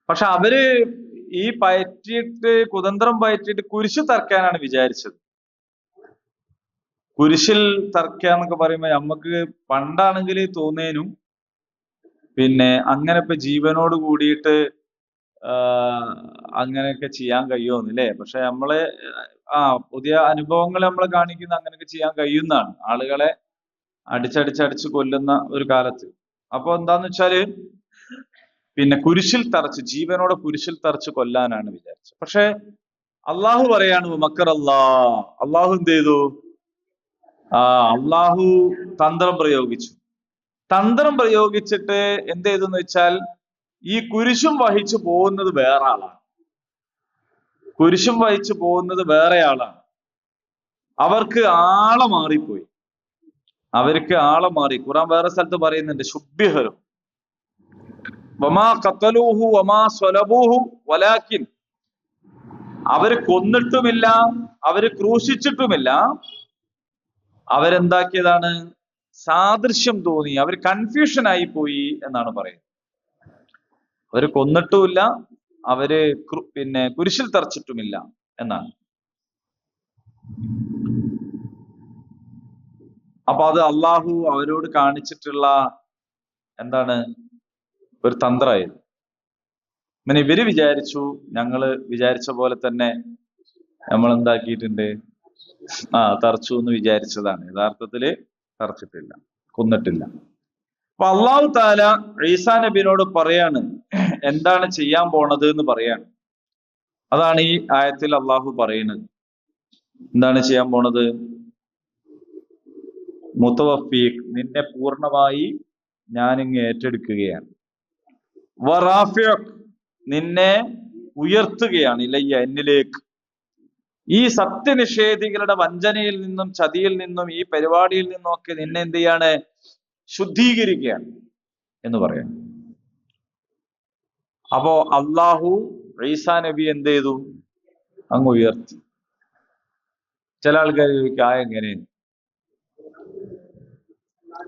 പക്ഷെ അവര് ഈ കുതന്ത്രം പയറ്റിയിട്ട് കുരിശ് തറക്കാനാണ് വിചാരിച്ചത്. കുരിശിൽ തറക്കാന്നൊക്കെ പറയുമ്പോ നമുക്ക് പണ്ടാണെങ്കിൽ തോന്നേനും പിന്നെ അങ്ങനെ ഇപ്പൊ ജീവനോട് കൂടിയിട്ട് അങ്ങനെയൊക്കെ ചെയ്യാൻ കഴിയുമെന്നില്ലേ? പക്ഷെ നമ്മള് പുതിയ അനുഭവങ്ങൾ നമ്മൾ കാണിക്കുന്ന അങ്ങനെയൊക്കെ ചെയ്യാൻ കഴിയുന്നതാണ്, ആളുകളെ അടിച്ചടിച്ചടിച്ച് കൊല്ലുന്ന ഒരു കാലത്ത്. അപ്പൊ എന്താന്ന് വെച്ചാല് പിന്നെ കുരിശിൽ തറച്ച്, ജീവനോടെ കുരിശിൽ തറച്ച് കൊല്ലാനാണ് വിചാരിച്ചത്. പക്ഷെ അള്ളാഹു പറയാണ് മക്കർ അള്ളാഹു എന്ത് ചെയ്തു? അള്ളാഹു തന്ത്രം പ്രയോഗിച്ചു. തന്ത്രം പ്രയോഗിച്ചിട്ട് എന്ത് ചെയ്തു എന്ന് വെച്ചാൽ ഈ കുരിശും വഹിച്ചു പോകുന്നത് വേറെ ആളാണ്. കുരിശും വഹിച്ചു പോകുന്നത് വേറെ ആളാണ്. അവർക്ക് ആളെ മാറിപ്പോയി. അവർക്ക് ആളെ മാറി. ഖുറാൻ വേറെ സ്ഥലത്ത് പറയുന്നുണ്ട് ശുബ്ബിഹരും വമാ ഖതലൂഹു വമാ സ്വലബൂഹു വലാകിൻ, അവര് കൊന്നിട്ടുമില്ല, അവര് ക്രൂശിച്ചിട്ടുമില്ല, അവരെന്താക്കിയതാണ്? സാദൃശ്യം തോന്നി, അവർ കൺഫ്യൂഷൻ ആയി പോയി എന്നാണ് പറയുന്നത്. അവര് കൊന്നിട്ടുമില്ല, അവര് പിന്നെ കുരിശിൽ തറച്ചിട്ടുമില്ല എന്നാണ്. അപ്പൊ അത് അള്ളാഹു അവരോട് കാണിച്ചിട്ടുള്ള എന്താണ്? ഒരു തന്ത്രമായിരുന്നു. അങ്ങനെ ഇവര് വിചാരിച്ചു ഞങ്ങള് വിചാരിച്ച പോലെ തന്നെ നമ്മൾ എന്താക്കിയിട്ടുണ്ട്, തറച്ചു എന്ന് വിചാരിച്ചതാണ്. യഥാർത്ഥത്തില് തറച്ചിട്ടില്ല, കൊന്നിട്ടില്ല. അപ്പൊ അള്ളാഹു താല ഈസാ നബിനോട് പറയാണ് എന്താണ് ചെയ്യാൻ പോണത് എന്ന് പറയാണ്. അതാണ് ഈ ആയത്തിൽ അള്ളാഹു പറയുന്നത്. എന്താണ് ചെയ്യാൻ പോണത്? മുതവഫീഖ്, നിന്നെ പൂർണ്ണമായി ഞാനിങ്ങ് ഏറ്റെടുക്കുകയാണ്. വറാഫിഖ്, നിന്നെ ഉയർത്തുകയാണ്. ഇലയ്യ, എന്നിലേക്ക്. ഈ സത്യനിഷേധികളുടെ വഞ്ചനയിൽ നിന്നും ചതിയിൽ നിന്നും ഈ പരിപാടിയിൽ നിന്നും ഒക്കെ നിന്നെ എന്ത് ചെയ്യാണ്? ശുദ്ധീകരിക്കുകയാണ് എന്ന് പറയാം. അപ്പോ അള്ളാഹു ഈസാ നബി എന്ത് ചെയ്തു? അങ്ങ് ഉയർത്തി. ചില ആൾക്കാർ ചോദിക്കും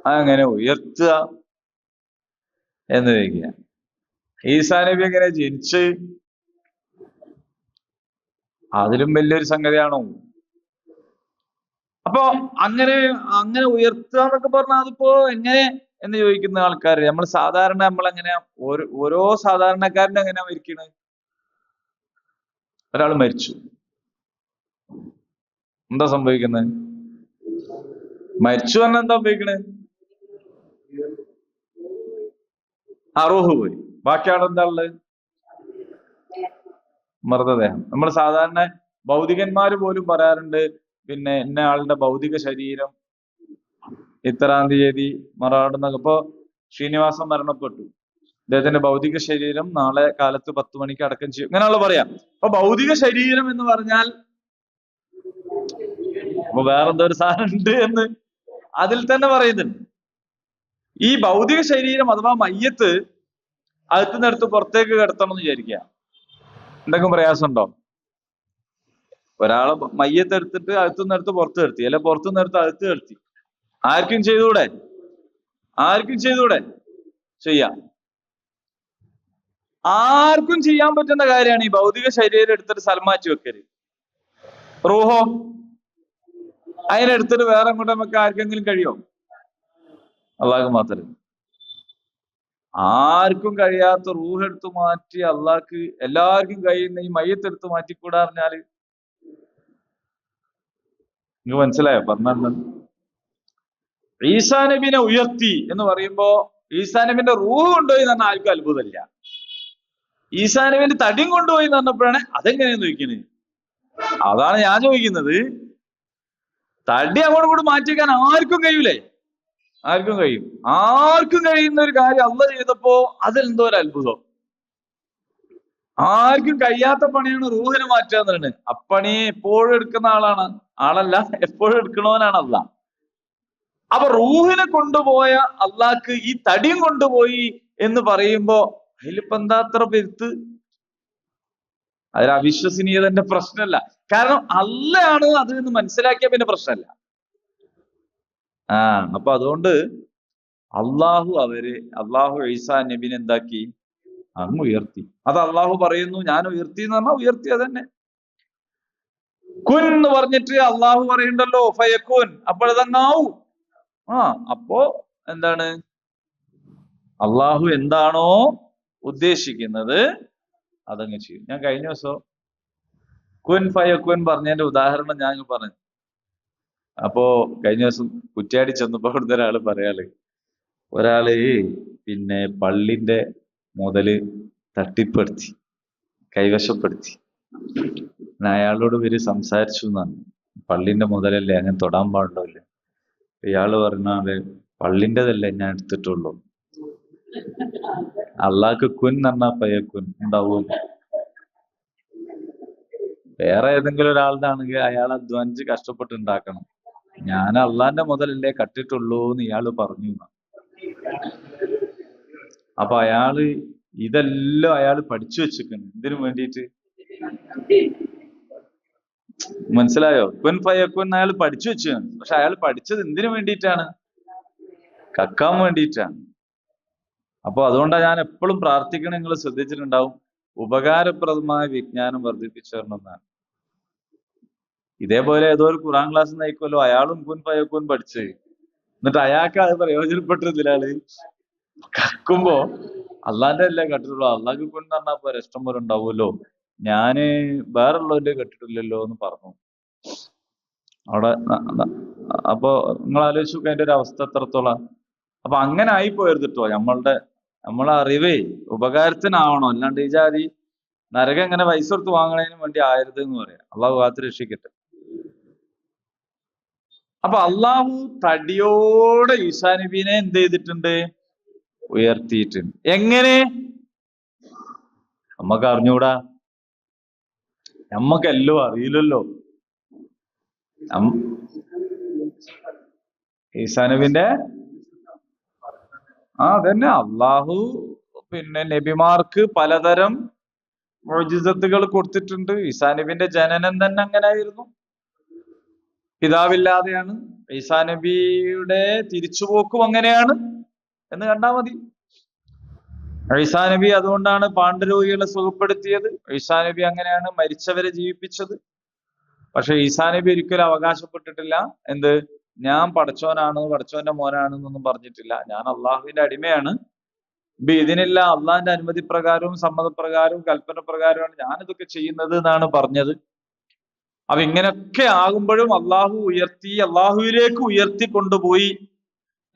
അതെങ്ങനെ ഉയർത്തുക എന്ന് ചോദിക്കുക. ഈസാ നബി എങ്ങനെ ജനിച്ച്? അതിലും വലിയൊരു സംഗതിയാണോ? അപ്പൊ അങ്ങനെ ഉയർത്തുക എന്നൊക്കെ പറഞ്ഞാൽ അതിപ്പോ എങ്ങനെ എന്ന് ചോദിക്കുന്ന ആൾക്കാർ, നമ്മൾ സാധാരണ നമ്മളെങ്ങനെയാ ഓരോ സാധാരണക്കാരനും എങ്ങനെയാ മരിക്കണത്? ഒരാൾ മരിച്ചു, എന്താ സംഭവിക്കുന്നത്? മരിച്ചു പറഞ്ഞാൽ എന്താ സംഭവിക്കണേ? റൂഹ് പോയി. ബാക്കി അവിടെ എന്താ ഉള്ളത്? മൃതദേഹം. നമ്മൾ സാധാരണ ഭൗതികന്മാര് പോലും പറയാറുണ്ട്, പിന്നെ ഇന്ന ആളുടെ ഭൗതിക ശരീരം ഇത്രാം തീയതി മറാടുന്ന. ഇപ്പൊ ശ്രീനിവാസൻ മരണപ്പെട്ടു, അദ്ദേഹത്തിന്റെ ഭൗതിക ശരീരം നാളെ കാലത്ത് 10 മണിക്ക് അടക്കം ചെയ്യും, ഇങ്ങനെയുള്ള പറയാം. അപ്പൊ ഭൗതിക ശരീരം എന്ന് പറഞ്ഞാൽ അപ്പൊ വേറെന്തോ ഒരു സാധനം ഉണ്ട് എന്ന് അതിൽ തന്നെ പറയുന്നുണ്ട്. ഈ ഭൗതിക ശരീരം അഥവാ മയ്യത്ത് അകത്തുനിന്നെടുത്ത് പുറത്തേക്ക് കിടത്തണം എന്ന് വിചാരിക്കുക, എന്തെങ്കിലും പ്രയാസമുണ്ടോ? ഒരാളെ മയ്യത്ത് എടുത്തിട്ട് അകത്തുനിന്നെടുത്ത് പുറത്ത് കിടത്തി, അല്ലെ പുറത്തുനിന്നെടുത്ത് അകത്ത് കിടത്തി, ആർക്കും ചെയ്തുകൂടെ? ആർക്കും ചെയ്തുകൂടെ? ചെയ്യാം. ആർക്കും ചെയ്യാൻ പറ്റുന്ന കാര്യമാണ് ഈ ഭൗതിക ശരീരം എടുത്തിട്ട് സൽമാറ്റി വെക്കല്. റൂഹോ അതിനെടുത്തിട്ട് വേറെ അങ്ങോട്ട് നമുക്ക് ആർക്കെങ്കിലും കഴിയോ? അള്ളാഹ്ക്ക് മാത്രമേ. ആർക്കും കഴിയാത്ത റൂഹ് എടുത്ത് മാറ്റി അള്ളാഹ്ക്ക് എല്ലാവർക്കും കഴിയുന്ന ഈ മയ്യത്ത് എടുത്ത് മാറ്റിക്കൂടാ പറഞ്ഞാല് നിങ്ങൾക്ക് മനസ്സിലായോ പറഞ്ഞത്? ഈസാ നബിനെ ഉയർത്തി എന്ന് പറയുമ്പോ ഈസാ നബിന്റെ റൂഹ് കൊണ്ടുപോയി എന്ന് പറഞ്ഞാൽ ആർക്കും അത്ഭുതമില്ല. ഈസാ നബിന്റെ തടിയും കൊണ്ടുപോയി എന്ന് പറഞ്ഞപ്പോഴാണ് അതെങ്ങനെയാന്ന് ചോദിക്കുന്നത്. അതാണ് ഞാൻ ചോദിക്കുന്നത്. തടി അങ്ങോട്ട് കൂടെ മാറ്റിവെക്കാൻ ആർക്കും കഴിയൂലേ? ആർക്കും കഴിയും. ആർക്കും കഴിയുന്ന ഒരു കാര്യം അള്ളാഹ് ചെയ്തപ്പോ അതിലെന്തോ ഒരു അത്ഭുതം. ആർക്കും കഴിയാത്ത പണിയാണ് റൂഹിനെ മാറ്റുക എന്നുള്ളത്. അപ്പണി എപ്പോഴും എടുക്കുന്ന ആളല്ല, എപ്പോഴും എടുക്കണവനാണ് അള്ളാഹ്. അപ്പൊ റൂഹിനെ കൊണ്ടുപോയ അള്ളാഹ്ക്ക് ഈ തടിയും കൊണ്ടുപോയി എന്ന് പറയുമ്പോ അതിലിപ്പോ എന്താ അത്ര പെരുത്ത്? അതിൽ അവിശ്വസനീയതന്റെ പ്രശ്നമല്ല. കാരണം അള്ളയാണ് അത് എന്ന് മനസ്സിലാക്കിയ പിന്നെ പ്രശ്നമല്ല. അപ്പൊ അതുകൊണ്ട് അള്ളാഹു ഈസാ നബിനെ എന്താക്കി? അങ്ങ് ഉയർത്തി. അത് അള്ളാഹു പറയുന്നു ഞാൻ ഉയർത്തി എന്ന് പറഞ്ഞാൽ ഉയർത്തി. അതന്നെ കുൻ എന്ന് പറഞ്ഞിട്ട് അള്ളാഹു പറയുന്നുണ്ടല്ലോ ഫയക്കുൻ, അപ്പോഴതങ്ങാവൂ. അപ്പോ എന്താണ്? അള്ളാഹു എന്താണോ ഉദ്ദേശിക്കുന്നത് അതങ്ങ് ചെയ്യും. ഞാൻ കഴിഞ്ഞ ദിവസം കുൻ ഫയക്കുൻ പറഞ്ഞതിന്റെ ഉദാഹരണം ഞാൻ പറഞ്ഞു. അപ്പോ കഴിഞ്ഞ ദിവസം കുറ്റ്യാടി ചെന്നപ്പോ അവിടുത്തെ ഒരാള് പിന്നെ പള്ളിന്റെ മുതല് തട്ടിപ്പെടുത്തി, കൈവശപ്പെടുത്തി. അയാളോട് ഇവര് സംസാരിച്ചു എന്നാണ്. പള്ളിന്റെ മുതലല്ലേ, അങ്ങനെ തൊടാൻ പാടുണ്ടല്ല. ഇയാള് പറഞ്ഞാല് പള്ളിൻ്റെതല്ലേ ഞാൻ എടുത്തിട്ടുള്ളൂ, അള്ളാഹ്ക്ക് കുൻ പറഞ്ഞാ പയ്യക്കുൻ ഉണ്ടാവും. വേറെ ഏതെങ്കിലും ഒരാളുടെ ആണെങ്കിൽ അയാൾ അധ്വാനിച്ച് കഷ്ടപ്പെട്ട് ഉണ്ടാക്കണം. ഞാൻ അള്ളാന്റെ മുതലല്ലേ കട്ടിട്ടുള്ളൂ എന്ന് ഇയാള് പറഞ്ഞു. അപ്പൊ ഇതെല്ലാം അയാള് പഠിച്ചു വെച്ചിരിക്കുന്നു. ഇതിനു വേണ്ടിയിട്ട്. മനസ്സിലായോ? കുൻ ഫയക്കുൻ അയാൾ പഠിച്ചു വെച്ചാണ്. പക്ഷെ അയാൾ പഠിച്ചത് എന്തിനു വേണ്ടിയിട്ടാണ്? കക്കാൻ വേണ്ടിയിട്ടാണ്. അപ്പൊ അതുകൊണ്ടാണ് ഞാൻ എപ്പോഴും പ്രാർത്ഥിക്കണം, നിങ്ങൾ ശ്രദ്ധിച്ചിട്ടുണ്ടാവും, ഉപകാരപ്രദമായ വിജ്ഞാനം വർദ്ധിപ്പിച്ചു തരണമെന്നാണ്. ഇതേപോലെ ഏതോ ഒരു ഖുറാൻ ക്ലാസ് നയിക്കുമല്ലോ, അയാളും കുൻ ഫയക്കുൻ പഠിച്ച്, എന്നിട്ട് അയാൾക്ക് അത് പ്രയോജനപ്പെട്ടിരുന്നില്ല. കക്കുമ്പോ അള്ളാന്റെ അല്ലേ കട്ടിട്ടുള്ളൂ, അള്ളാഹ്ക്ക് കുൻ പറഞ്ഞാൽ പോലെ ഇഷ്ടം പോലെ ഉണ്ടാവുമല്ലോ, ഞാന് വേറുള്ളവന്റെ കെട്ടിട്ടില്ലല്ലോ എന്ന് പറഞ്ഞു അവിടെ. അപ്പൊ നിങ്ങൾ ആലോചിച്ചു അതിന്റെ ഒരു അവസ്ഥ എത്രത്തോളം. അപ്പൊ അങ്ങനെ ആയിപ്പോയത് കേട്ടോ. നമ്മളെ അറിവേ ഉപകാരത്തിനാവണം, അല്ലാണ്ട് ഈ ജാതി നരകം ഇങ്ങനെ പൈസ കൊടുത്ത് വാങ്ങണതിന് വേണ്ടി ആയത് എന്ന് പറയാം. അള്ളാഹു കാത്ത് രക്ഷിക്കട്ടെ. അപ്പൊ അള്ളാഹു തടിയോടെ ഈസാ നബീനെ എന്ത് ചെയ്തിട്ടുണ്ട്? ഉയർത്തിയിട്ടുണ്ട്. എങ്ങനെ? നമ്മക്ക് അറിഞ്ഞൂടാ, നമ്മക്കെല്ലോ അറിയില്ലല്ലോ. ഈസാ നബിന്റെ അതന്നെ അള്ളാഹു പിന്നെ നബിമാർക്ക് പലതരം മുഅ്ജിസത്തുകൾ കൊടുത്തിട്ടുണ്ട്. ഈസാ നബിന്റെ ജനനം തന്നെ അങ്ങനെ ആയിരുന്നു, പിതാവില്ലാതെയാണ്. ഈസാ നബിയുടെ തിരിച്ചുപോക്കും അങ്ങനെയാണ് എന്ന് കണ്ടാൽ മതി. ഈസാ നബി അതുകൊണ്ടാണ് പാണ്ഡരോഗികളെ സുഖപ്പെടുത്തിയത്. ഈസാ നബി അങ്ങനെയാണ് മരിച്ചവരെ ജീവിപ്പിച്ചത്. പക്ഷെ ഈസാ നബി ഒരിക്കലും അവകാശപ്പെട്ടിട്ടില്ല എന്ത്, ഞാൻ പടച്ചോനാണ്, പടച്ചോന്റെ മോനാണ് എന്നൊന്നും പറഞ്ഞിട്ടില്ല. ഞാൻ അള്ളാഹുവിന്റെ അടിമയാണ്, ഇതിനില്ല അള്ളാഹിന്റെ അനുമതി പ്രകാരവും സമ്മതപ്രകാരവും കൽപ്പന പ്രകാരമാണ് ഞാനിതൊക്കെ ചെയ്യുന്നത് എന്നാണ് പറഞ്ഞത്. അപ്പൊ ഇങ്ങനെയൊക്കെ ആകുമ്പോഴും അള്ളാഹുവിലേക്ക് ഉയർത്തി കൊണ്ടുപോയി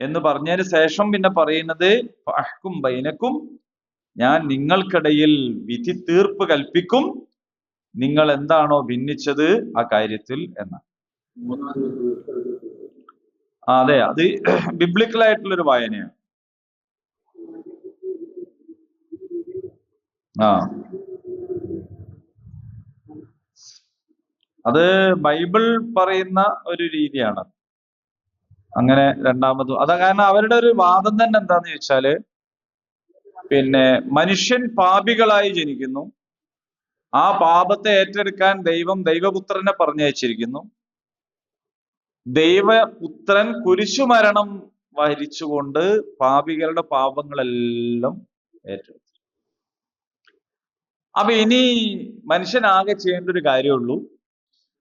എന്ന് പറഞ്ഞതിന് ശേഷം പിന്നെ പറയുന്നത് ഫഅഹ്കും ബൈനക്കും, ഞാൻ നിങ്ങൾക്കിടയിൽ വിധി തീർപ്പ് കൽപ്പിക്കും, നിങ്ങൾ എന്താണോ ഭിന്നിച്ചത് ആ കാര്യത്തിൽ എന്നാണ്. അതെ, അത് ബിബ്ലിക്കൽ ആയിട്ടുള്ളൊരു വായനയാണ്. ആ അത് ബൈബിൾ പറയുന്ന ഒരു രീതിയാണ്. അങ്ങനെ രണ്ടാമത് അതാ, കാരണം അവരുടെ ഒരു വാദം തന്നെ എന്താന്ന് ചോദിച്ചാല്, പിന്നെ മനുഷ്യൻ പാപികളായി ജനിക്കുന്നു, ആ പാപത്തെ ഏറ്റെടുക്കാൻ ദൈവം ദൈവപുത്രനെ പറഞ്ഞയച്ചിരിക്കുന്നു, ദൈവപുത്രൻ കുരിശുമരണം വഹിച്ചുകൊണ്ട് പാപികളുടെ പാപങ്ങളെല്ലാം ഏറ്റെടുത്തു. അപ്പൊ ഇനി മനുഷ്യനാകെ ചെയ്യേണ്ട ഒരു കാര്യമുള്ളൂ,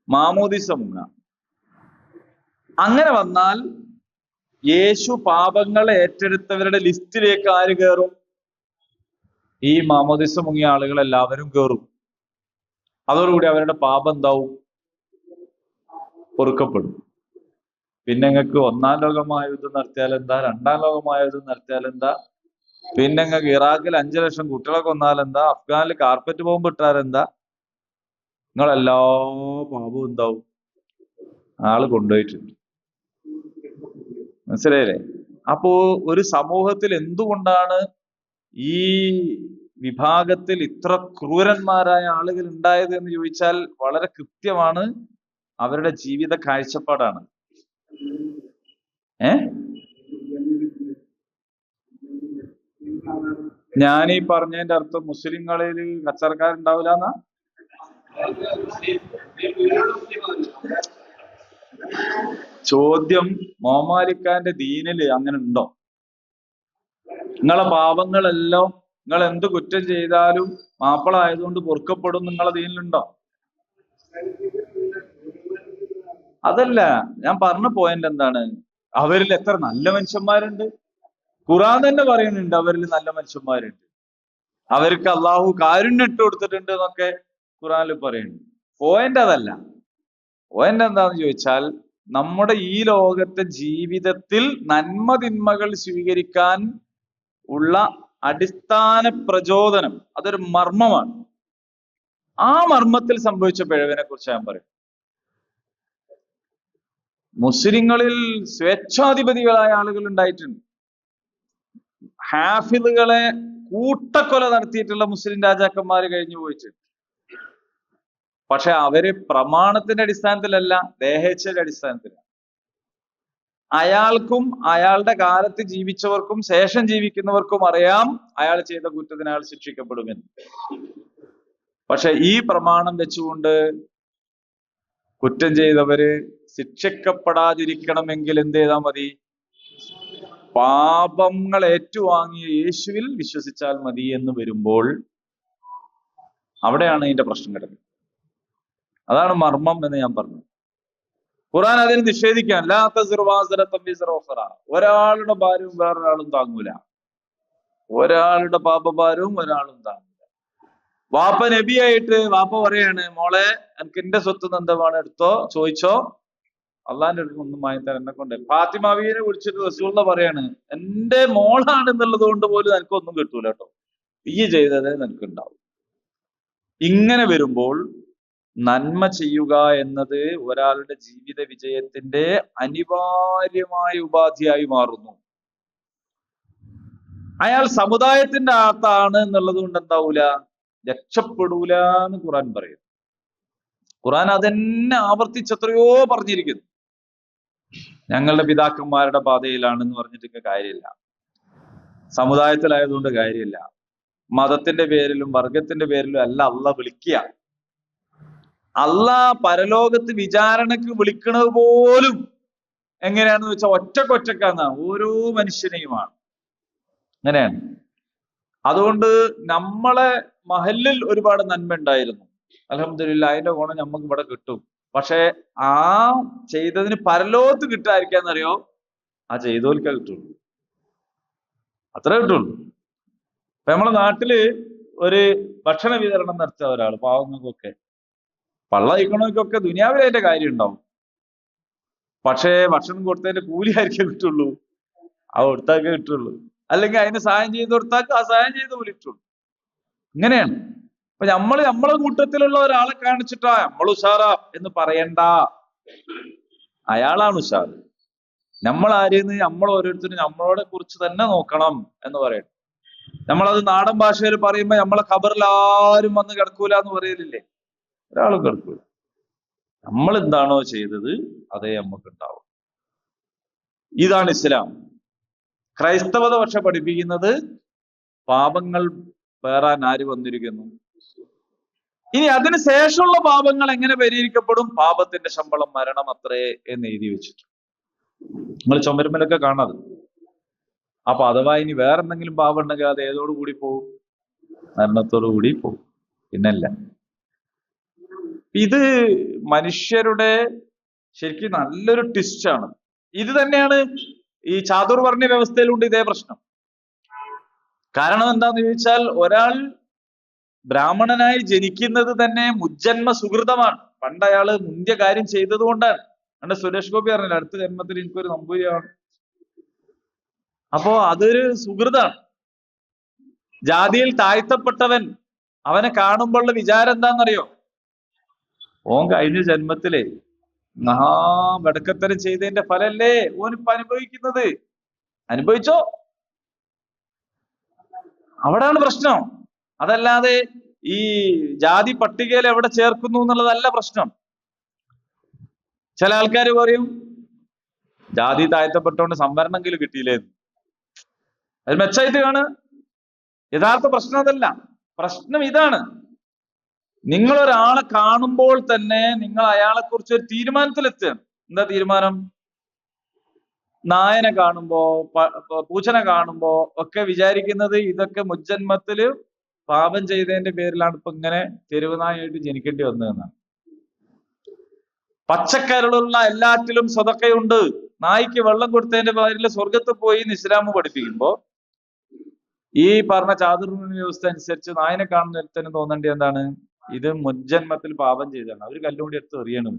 മാമോദിസ മുങ്ങുക. അങ്ങനെ വന്നാൽ യേശു പാപങ്ങൾ ഏറ്റെടുത്തവരുടെ ലിസ്റ്റിലേക്ക് ആര് കയറും? ഈ മാമോദിസ മുങ്ങിയ ആളുകൾ എല്ലാവരും കയറും. അതോടുകൂടി അവരുടെ പാപം എന്താവും? പൊറുക്കപ്പെടും. പിന്നെ നിങ്ങൾക്ക് ഒന്നാം ലോകമഹായുദ്ധം നടത്തിയാൽ എന്താ, രണ്ടാം ലോകമഹായുദ്ധം നടത്തിയാൽ എന്താ, പിന്നെ നിങ്ങൾക്ക് ഇറാഖിൽ 5 ലക്ഷം കുട്ടികളെ കൊന്നാൽ എന്താ, അഫ്ഗാനിൽ കാർപ്പറ്റ് ബോംബ് ഇട്ടാൽ എന്താ, നിങ്ങളെല്ലാ പാപവും എന്താവും? ആള് കൊണ്ടുപോയിട്ടുണ്ട്. മനസ്സിലായില്ലേ? അപ്പോ ഒരു സമൂഹത്തിൽ എന്തുകൊണ്ടാണ് ഈ വിഭാഗത്തിൽ ഇത്ര ക്രൂരന്മാരായ ആളുകൾ ഉണ്ടായത് എന്ന് ചോദിച്ചാൽ വളരെ കൃത്യമാണ്, അവരുടെ ജീവിത കാഴ്ചപ്പാടാണ്. ഞാനീ പറഞ്ഞതിന്റെ അർത്ഥം മുസ്ലിങ്ങളിൽ കച്ചറക്കാരുണ്ടാവില്ല എന്നാ? ചോദ്യം, മോമാലിക്കാന്റെ ദീനില് അങ്ങനെ ഉണ്ടോ? നിങ്ങളെ പാപങ്ങളെല്ലാം, നിങ്ങൾ എന്ത് കുറ്റം ചെയ്താലും മാപ്പിള ആയതുകൊണ്ട് പൊറുക്കപ്പെടും നിങ്ങളെ ദീനിലുണ്ടോ? അതല്ല ഞാൻ പറഞ്ഞ പോയിന്റ്. എന്താണ്, അവരിൽ എത്ര നല്ല മനുഷ്യന്മാരുണ്ട്? ഖുർആൻ തന്നെ പറയുന്നുണ്ട് അവരിൽ നല്ല മനുഷ്യന്മാരുണ്ട്, അവർക്ക് അള്ളാഹു കാരുണ്യം ഇട്ട് കൊടുത്തിട്ടുണ്ട് എന്നൊക്കെ ഖുർആനിൽ പറയുന്നുണ്ട്. പോയിന്റ് അതല്ല. പോയിന്റ് എന്താന്ന് ചോദിച്ചാൽ, നമ്മുടെ ഈ ലോകത്തെ ജീവിതത്തിൽ നന്മ തിന്മകൾ സ്വീകരിക്കാൻ ഉള്ള അടിസ്ഥാന പ്രചോദനം, അതൊരു മർമ്മമാണ്. ആ മർമ്മത്തിൽ സംഭവിച്ച പിഴവിനെ കുറിച്ച് ഞാൻ പറയും. മുസ്ലിങ്ങളിൽ സ്വേച്ഛാധിപതികളായ ആളുകൾ ഉണ്ടായിട്ടുണ്ട്. ഹാഫിദുകളെ കൂട്ടക്കൊല നടത്തിയിട്ടുള്ള മുസ്ലിം രാജാക്കന്മാര് കഴിഞ്ഞു പോയിട്ടുണ്ട്. പക്ഷെ അവര് പ്രമാണത്തിന്റെ അടിസ്ഥാനത്തിലല്ല, ദേഹേച്ഛയുടെ അടിസ്ഥാനത്തിലാണ്. അയാൾക്കും അയാളുടെ കാലത്ത് ജീവിച്ചവർക്കും ശേഷം ജീവിക്കുന്നവർക്കും അറിയാം അയാൾ ചെയ്ത കുറ്റത്തിന് അയാൾ ശിക്ഷിക്കപ്പെടുമെന്ന്. പക്ഷെ ഈ പ്രമാണം വെച്ചുകൊണ്ട് കുറ്റം ചെയ്തവര് ശിക്ഷിക്കപ്പെടാതിരിക്കണമെങ്കിൽ എന്ത് ചെയ്താൽ മതി? പാപങ്ങൾ ഏറ്റുവാങ്ങിയ യേശുവിൽ വിശ്വസിച്ചാൽ മതി എന്ന് വരുമ്പോൾ അവിടെയാണ് ഇതിന്റെ പ്രശ്നം കിടക്കുന്നത്. അതാണ് മർമ്മം എന്ന് ഞാൻ പറഞ്ഞു. ഖുർആൻ അതിന് നിഷേധിക്കാൻ, ലാ തസിറു വാസിറത്തുൻ വിസ്റ ഉഖ്റാ, ഒരാളുടെ ഭാരവും വേറൊരാളും താങ്ങൂല, ഒരാളുടെ പാപഭാരവും ഒരാളും താങ്ങൂല. വാപ്പ നബിയായിട്ട് വാപ്പ പറയാണ്, മോളെ എനിക്ക് എന്റെ സ്വത്ത് എന്താ എടുത്തോ, ചോദിച്ചോ, അള്ളാന്റെ അടുത്ത് ഒന്നും വാങ്ങിത്താൻ എന്നെ കൊണ്ട്. ഫാത്തിമാവിയെ വിളിച്ചിട്ട് റസൂലുള്ള പറയാണ്, എന്റെ മോളാണ് എന്നുള്ളത് കൊണ്ട് പോലും നിനക്കൊന്നും കിട്ടൂല കേട്ടോ, ഈ ചെയ്തതേ നിനക്കുണ്ടാവും. ഇങ്ങനെ വരുമ്പോൾ നന്മ ചെയ്യുക എന്നത് ഒരാളുടെ ജീവിത വിജയത്തിന്റെ അനിവാര്യമായ ഉപാധിയായി മാറുന്നു. അയാൾ സമുദായത്തിന്റെ അകത്താണ് എന്നുള്ളത് കൊണ്ട് എന്താവൂല? രക്ഷപ്പെടൂല എന്ന് ഖുർആൻ പറയും. ഖുർആൻ അതെന്നെ ആവർത്തിച്ചെത്രയോ പറഞ്ഞിരിക്കുന്നു. ഞങ്ങളുടെ പിതാക്കന്മാരുടെ പാതയിലാണെന്ന് പറഞ്ഞിട്ട് കാര്യമില്ല, സമുദായത്തിലായതുകൊണ്ട് കാര്യമില്ല, മതത്തിന്റെ പേരിലും വർഗത്തിന്റെ പേരിലും അല്ല അള്ളാഹ് വിളിക്കുക. അള്ളാഹ് പരലോകത്ത് വിചാരണക്ക് വിളിക്കുന്നത് പോലും എങ്ങനെയാണെന്ന് വെച്ചാൽ ഒറ്റക്കൊറ്റക്കാന്നാണ്, ഓരോ മനുഷ്യനെയുമാണ്. അങ്ങനെയാണ്. അതുകൊണ്ട് നമ്മളെ മഹലിൽ ഒരുപാട് നന്മ ഉണ്ടായിരുന്നു, അൽഹംദുലില്ലാ, അതിന്റെ ഗുണം നമുക്ക് ഇവിടെ കിട്ടും. പക്ഷെ ആ ചെയ്തതിന് പരലോകത്ത് കിട്ടാതിരിക്കാന്നറിയോ? ആ ചെയ്തോൽക്കേ കിട്ടുള്ളൂ, അത്രേ കിട്ടുള്ളൂ. ഇപ്പൊ നമ്മളെ നാട്ടില് ഒരു ഭക്ഷണ വിതരണം നടത്തിയ ഒരാൾ, പാവങ്ങൾക്കൊക്കെ പള്ള കഴിക്കണവർക്കൊക്കെ ദുനിയാവിൽ അതിന്റെ കാര്യം ഉണ്ടാവും. പക്ഷേ ഭക്ഷണം കൊടുത്തതിന്റെ കൂലി ആയിരിക്കും കിട്ടുള്ളൂ, ആ കൊടുത്താക്കേ കിട്ടുള്ളൂ. അല്ലെങ്കിൽ അതിന് സഹായം ചെയ്ത് കൊടുത്താക്ക് ആ സഹായം ചെയ്ത് പോലെ കിട്ടുള്ളൂ. ഇങ്ങനെയാണ്. അപ്പൊ നമ്മളെ കൂട്ടത്തിലുള്ള ഒരാളെ കാണിച്ചിട്ടാ നമ്മൾ ഉഷാറാ എന്ന് പറയണ്ട. അയാളാണ് ഉഷാർ. നമ്മൾ ആരെയെന്ന് നമ്മൾ ഓരോരുത്തരും നമ്മളോടെ കുറിച്ച് തന്നെ നോക്കണം എന്ന് പറയണം. നമ്മളത് നാടൻ ഭാഷയിൽ പറയുമ്പോ നമ്മളെ ഖബറിൽ ആരും വന്ന് കിടക്കൂല എന്ന് പറയലില്ലേ? ഒരാളും കിടക്കൂല. നമ്മൾ എന്താണോ ചെയ്തത് അതേ നമുക്ക് ഉണ്ടാവും. ഇതാണ് ഇസ്ലാം. ക്രൈസ്തവത പക്ഷെ പഠിപ്പിക്കുന്നത് പാപങ്ങൾ പേറാൻ ആര് വന്നിരിക്കുന്നു. ഇനി അതിന് ശേഷമുള്ള പാപങ്ങൾ എങ്ങനെ പരിഹരിക്കപ്പെടും? പാപത്തിന്റെ ശമ്പളം മരണം അത്രേ എന്ന് എഴുതി വെച്ചിട്ട് നിങ്ങൾ ചുമരുമലൊക്കെ കാണാതെ. അപ്പൊ അഥവാ ഇനി വേറെ എന്തെങ്കിലും പാപം ഉണ്ടെങ്കിൽ അത് ഏതോടു കൂടി പോകും? മരണത്തോടു കൂടി പോകും. പിന്നല്ല. ഇത് മനുഷ്യരുടെ ശരിക്കും നല്ലൊരു ട്വിസ്റ്റാണ്. ഇത് തന്നെയാണ് ഈ ചാതുർവർണ്ണ വ്യവസ്ഥയിലുണ്ട് ഇതേ പ്രശ്നം. കാരണം എന്താന്ന് ചോദിച്ചാൽ ഒരാൾ ബ്രാഹ്മണനായി ജനിക്കുന്നത് തന്നെ മുജ്ജന്മ സുഹൃതമാണ്. പണ്ട് അയാള് മുന്തിയ കാര്യം ചെയ്തത് കൊണ്ടാണ്. പണ്ട് സുരേഷ് ഗോപി പറഞ്ഞില്ല, അടുത്ത ജന്മത്തിൽ എനിക്കൊരു നമ്പൂരിയാണ്. അപ്പോ അതൊരു സുഹൃതാണ്. ജാതിയിൽ താഴ്ത്തപ്പെട്ടവൻ അവനെ കാണുമ്പോഴുള്ള വിചാരം എന്താണെന്നറിയോ? ഓൻ കഴിഞ്ഞ ജന്മത്തിലെ വെടക്കത്തരം ചെയ്തതിന്റെ ഫലല്ലേ ഓനിപ്പ അനുഭവിക്കുന്നത്. അനുഭവിച്ചോ? അവിടാണ് പ്രശ്നം. അതല്ലാതെ ഈ ജാതി പട്ടികയിൽ എവിടെ ചേർക്കുന്നു എന്നുള്ളതല്ല പ്രശ്നം. ചില ആൾക്കാർ പറയും ജാതി താഴ്ത്തപ്പെട്ടോണ്ട് സംവരണമെങ്കിലും കിട്ടിയില്ലേ. അത് മെച്ചായിട്ട് കാണുക. യഥാർത്ഥ പ്രശ്നം അതല്ല. പ്രശ്നം ഇതാണ്, നിങ്ങളൊരാളെ കാണുമ്പോൾ തന്നെ നിങ്ങൾ അയാളെ കുറിച്ച് ഒരു തീരുമാനത്തിലെത്തുകയാണ്. എന്താ തീരുമാനം? നായനെ കാണുമ്പോ പൂച്ചനെ കാണുമ്പോ ഒക്കെ വിചാരിക്കുന്നത് ഇതൊക്കെ മുജ്ജന്മത്തില് പാപം ചെയ്തതിന്റെ പേരിലാണ് ഇപ്പൊ ഇങ്ങനെ തെരുവ് നായായിട്ട് ജനിക്കേണ്ടി വന്നതെന്നാണ്. പച്ചക്കരളുള്ള എല്ലാറ്റിലും സ്വതക്കയുണ്ട്. നായ്ക്ക് വെള്ളം കൊടുത്തതിന്റെ പേരിൽ സ്വർഗത്ത് പോയി എന്ന് ഇസ്ലാം പഠിപ്പിക്കുമ്പോ ഈ പറഞ്ഞ ചാതുർവർണ്ണ വ്യവസ്ഥ അനുസരിച്ച് നായനെ കാണുന്ന ഒരുത്തനും തോന്നേണ്ടി എന്താണ്? ഇത് മുജ്ജന്മത്തിൽ പാപം ചെയ്തതാണ്, അവര് കല്ലുകൂടി എടുത്ത് എറിയണം.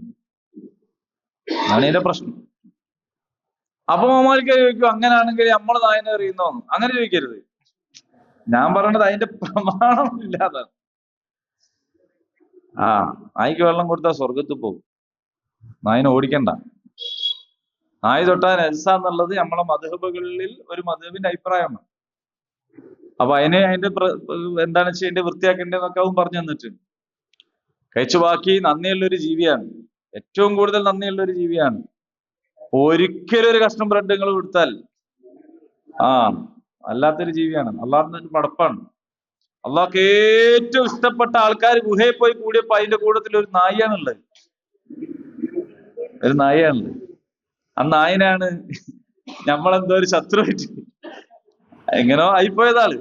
അതാണ് ഇതിന്റെ പ്രശ്നം. അപ്പൊ മോമാർക്ക് ചോദിക്കും, അങ്ങനെയാണെങ്കിൽ നമ്മൾ നായനെ എറിയുന്നോ? അങ്ങനെ ചോദിക്കരുത്. ഞാൻ പറയണത് അതിന്റെ പ്രമാണം ഇല്ലാതാണ്. നായ്ക്ക് വെള്ളം കൊടുത്താൽ സ്വർഗത്ത് പോകും, നായനെ ഓടിക്കണ്ട. നായ തൊട്ടാൽ നജസ എന്നുള്ളത് നമ്മളെ മദ്ഹബുകളിൽ ഒരു മദ്ഹബിന്റെ അഭിപ്രായമാണ്. അപ്പൊ അതിന്റെ എന്താണ് ചെയ്യേണ്ടത്, വൃത്തിയാക്കേണ്ടതെന്നൊക്കെ അവൻ പറഞ്ഞു തന്നിട്ടുണ്ട്. കഴിച്ചു ബാക്കി നന്ദിയുള്ളൊരു ജീവിയാണ്, ഏറ്റവും കൂടുതൽ നന്ദിയുള്ള ഒരു ജീവിയാണ്. ഒരിക്കലും ഒരു കഷ്ണം ബ്രെഡ് നിങ്ങൾ കൊടുത്താൽ അല്ലാത്തൊരു ജീവിയാണ്. അള്ളാഹുവിന്റെ മടപ്പാണ്. അള്ളാഹ്ക്ക് ഏറ്റവും ഇഷ്ടപ്പെട്ട ആൾക്കാർ ഗുഹയിൽ പോയി കൂടിയപ്പോ അതിന്റെ കൂട്ടത്തിൽ ഒരു നായാണുള്ളത്. ഒരു നായാണുള്ളത്. ആ നായനാണ് നമ്മളെന്തോ ഒരു ശത്രുവായിട്ട് എങ്ങനോ ആയിപ്പോയതാണ്.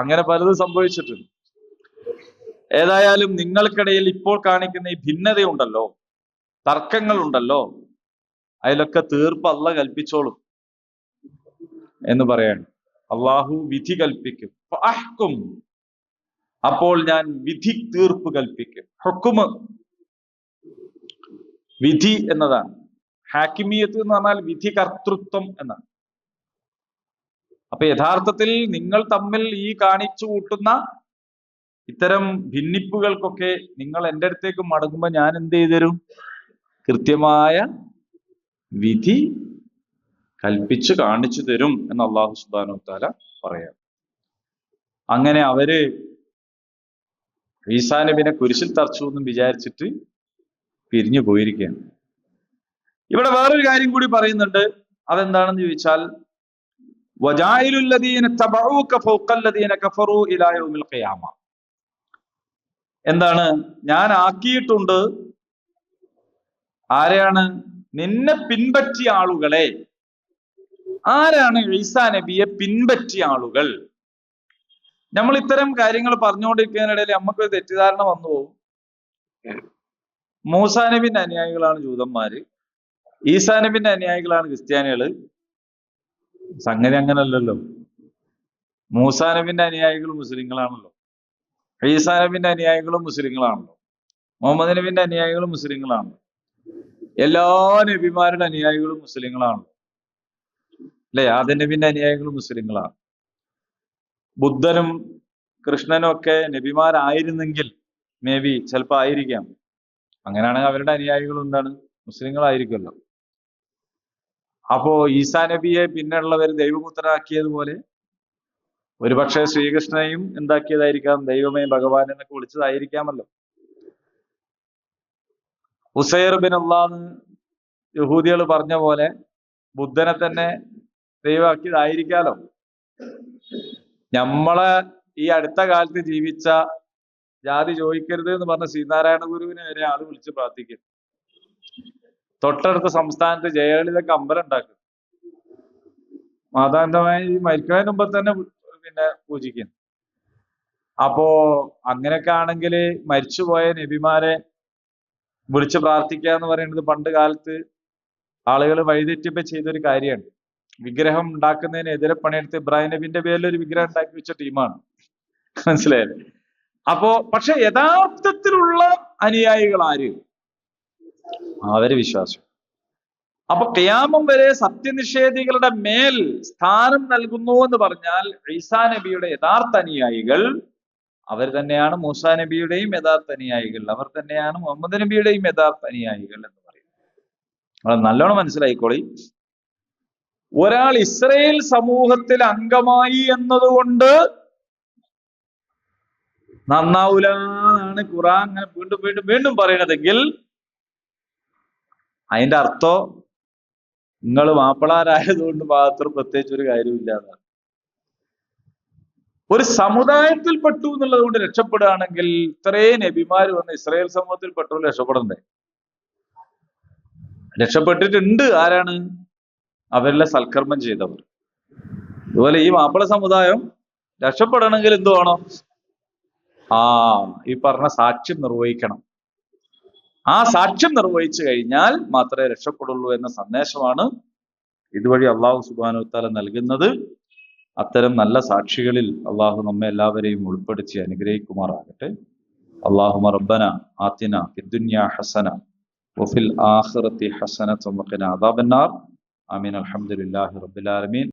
അങ്ങനെ പലതും സംഭവിച്ചിട്ടുണ്ട്. ഏതായാലും നിങ്ങൾക്കിടയിൽ ഇപ്പോൾ കാണിക്കുന്ന ഈ ഭിന്നതയുണ്ടല്ലോ, തർക്കങ്ങളുണ്ടല്ലോ, അതിലൊക്കെ തീർപ്പ് അള്ളാഹ് കൽപ്പിച്ചോളും എന്ന് പറയാണ്. അള്ളാഹു വിധി കൽപ്പിക്കും. അപ്പോൾ ഞാൻ വിധി തീർപ്പ് കൽപ്പിക്കും. ഹുക്കുമ് വിധി എന്നതാണ്. ഹാക്കിമിയത്ത് എന്ന് പറഞ്ഞാൽ വിധി കർത്തൃത്വം എന്നാണ്. അപ്പൊ യഥാർത്ഥത്തിൽ നിങ്ങൾ തമ്മിൽ ഈ കാണിച്ചു കൂട്ടുന്ന ഇത്തരം ഭിന്നിപ്പുകൾക്കൊക്കെ നിങ്ങൾ എൻ്റെ അടുത്തേക്ക് മടങ്ങുമ്പോ ഞാൻ എന്ത് ചെയ്തു? കൃത്യമായ വിധി കൽപ്പിച്ചു കാണിച്ചു തരും എന്ന് അള്ളാഹു സുബ്ഹാനഹു വ തആല പറയാം. അങ്ങനെ അവര് ഈസാ നബിനെ കുരിശിൽ തറച്ചു എന്നും വിചാരിച്ചിട്ട് പിരിഞ്ഞു പോയിരിക്കുകയാണ്. ഇവിടെ വേറൊരു കാര്യം കൂടി പറയുന്നുണ്ട്. അതെന്താണെന്ന് ചോദിച്ചാൽ വജായിലുല്ലദീന തബഊക ഫൗഖല്ലദീന കഫറൂ ഇലാ യൗമിൽ ഖിയാമ. എന്താണ്? ഞാൻ ആക്കിയിട്ടുണ്ട്. ആരെയാണ്? നിന്നെ പിൻപറ്റിയ ആളുകളെ. ആരാണ് ഈസാ നബിയെ പിൻപറ്റിയ ആളുകൾ? നമ്മൾ ഇത്തരം കാര്യങ്ങൾ പറഞ്ഞുകൊണ്ടിരിക്കുന്നതിനിടയിൽ നമുക്കൊരു തെറ്റിദ്ധാരണ വന്നു പോകും. മൂസാ നബിന്റെ അനുയായികളാണ് ജൂതന്മാര്, ഈസാ നബിന്റെ അനുയായികളാണ് ക്രിസ്ത്യാനികള്. സംഗതി അങ്ങനല്ലല്ലോ. മൂസാ നബിന്റെ അനുയായികൾ മുസ്ലിങ്ങളാണല്ലോ, ഈസാ നബിന്റെ അനുയായികളും മുസ്ലിങ്ങളാണല്ലോ, മുഹമ്മദ് നബിന്റെ അനുയായികളും മുസ്ലിങ്ങളാണല്ലോ, എല്ലാ നബിമാരുടെ അനുയായികളും മുസ്ലിങ്ങളാണല്ലോ. അല്ലെ? ആദ്യ നബിന്റെ അനുയായികൾ മുസ്ലിങ്ങളാണ്. ബുദ്ധനും കൃഷ്ണനും ഒക്കെ നബിമാരായിരുന്നെങ്കിൽ മേ ബി ചിലപ്പോ ആയിരിക്കാം. അങ്ങനെയാണെങ്കിൽ അവരുടെ അനുയായികൾ എന്താണ്? മുസ്ലിങ്ങളായിരിക്കുമല്ലോ. അപ്പോ ഈസാ നബിയെ പിന്നെയുള്ളവർ ദൈവപുത്രനാക്കിയതുപോലെ ഒരുപക്ഷെ ശ്രീകൃഷ്ണനെയും എന്താക്കിയതായിരിക്കാം? ദൈവമേ ഭഗവാൻ എന്നൊക്കെ വിളിച്ചതായിരിക്കാമല്ലോ. ഉസൈർ ബിൻ അള്ളാന്ന് യഹൂദികൾ പറഞ്ഞ പോലെ ബുദ്ധനെ തന്നെ ദൈവമാക്കിയതായിരിക്കാലോ. നമ്മളെ ഈ അടുത്ത കാലത്ത് ജീവിച്ച ജാതി ചോദിക്കരുത് എന്ന് പറഞ്ഞ ശ്രീനാരായണ ഗുരുവിനെ വരെ ആള് വിളിച്ച് പ്രാർത്ഥിക്കും. തൊട്ടടുത്ത സംസ്ഥാനത്ത് ജയലളിതക്ക് അമ്പലം ഉണ്ടാക്കും. മാതാന്തമായി മരിക്കുന്നതിന് മുമ്പ് തന്നെ പിന്നെ പൂജിക്കും. അപ്പോ അങ്ങനെയൊക്കെ ആണെങ്കിൽ മരിച്ചുപോയ നബിമാരെ വിളിച്ച് പ്രാർത്ഥിക്കുക എന്ന് പറയുന്നത് പണ്ട് കാലത്ത് ആളുകൾ വഴിതെറ്റിപ്പോ ചെയ്തൊരു കാര്യമാണ്. വിഗ്രഹം ഉണ്ടാക്കുന്നതിനെതിരെ പണിയെടുത്ത് ഇബ്രാഹിം നബിന്റെ പേരിൽ ഒരു വിഗ്രഹം ഉണ്ടാക്കി വെച്ച ടീമാണ്. മനസ്സിലായല്ലേ? അപ്പോ പക്ഷെ യഥാർത്ഥത്തിലുള്ള അനുയായികൾ ആര്? അവര് വിശ്വാസം. അപ്പൊ ഖിയാമം വരെ സത്യനിഷേധികളുടെ മേൽ സ്ഥാനം നൽകുന്നു എന്ന് പറഞ്ഞാൽ ഈസാ നബിയുടെ യഥാർത്ഥ അനുയായികൾ അവർ തന്നെയാണ്. മൂസാ നബിയുടെയും യഥാർത്ഥ അനുയായികൾ അവർ തന്നെയാണ്. മുഹമ്മദ് നബിയുടെയും യഥാർത്ഥ അനുയായികൾ എന്ന് പറയുന്നത് നല്ലോണം മനസ്സിലായിക്കോളി. ഒരാൾ ഇസ്രയേൽ സമൂഹത്തിൽ അംഗമായി എന്നതുകൊണ്ട് നന്നാവൂല എന്നാണ് ഖുർആൻ അങ്ങനെ വീണ്ടും വീണ്ടും വീണ്ടും പറയണതെങ്കിൽ അതിന്റെ അർത്ഥം നിങ്ങൾ മാപ്പിളാരായതുകൊണ്ട് മാത്രം പ്രത്യേകിച്ച് ഒരു കാര്യമില്ല എന്നാണ്. ഒരു സമുദായത്തിൽ പെട്ടു എന്നുള്ളത് കൊണ്ട് രക്ഷപ്പെടുകയാണെങ്കിൽ ഇത്രയും നബിമാര് വന്ന് ഇസ്രായേൽ സമൂഹത്തിൽ പെട്ടു രക്ഷപ്പെടണ്ടേ? രക്ഷപ്പെട്ടിട്ടുണ്ട്. ആരാണ്? അവരെല്ലാം സൽക്കർമ്മം ചെയ്തവർ. അതുപോലെ ഈ മാപ്പിള സമുദായം രക്ഷപ്പെടണമെങ്കിൽ എന്ത് വേണം? ഈ പറഞ്ഞ സാക്ഷ്യം നിർവഹിക്കണം. ആ സാക്ഷ്യം നിർവഹിച്ചു കഴിഞ്ഞാൽ മാത്രമേ രക്ഷപ്പെടുള്ളൂ എന്ന സന്ദേശമാണ് ഇതുവഴി അള്ളാഹു സുബ്ഹാനഹു വ തആല നൽകുന്നത്. അത്തരം നല്ല സാക്ഷികളിൽ അള്ളാഹു നമ്മെ എല്ലാവരെയും ഉൾപ്പെടുത്തി അനുഗ്രഹിക്കുമാറാകട്ടെ. അല്ലാഹുമ്മ റബ്ബന ആതിന ഫിദ്ദുനിയ ഹസന വഫിൽ ആഖിറതി ഹസനത വഖിന അദാബന്നാർ. ആമീൻ. അൽഹംദുലില്ലാഹി റബ്ബിൽ ആലമീൻ.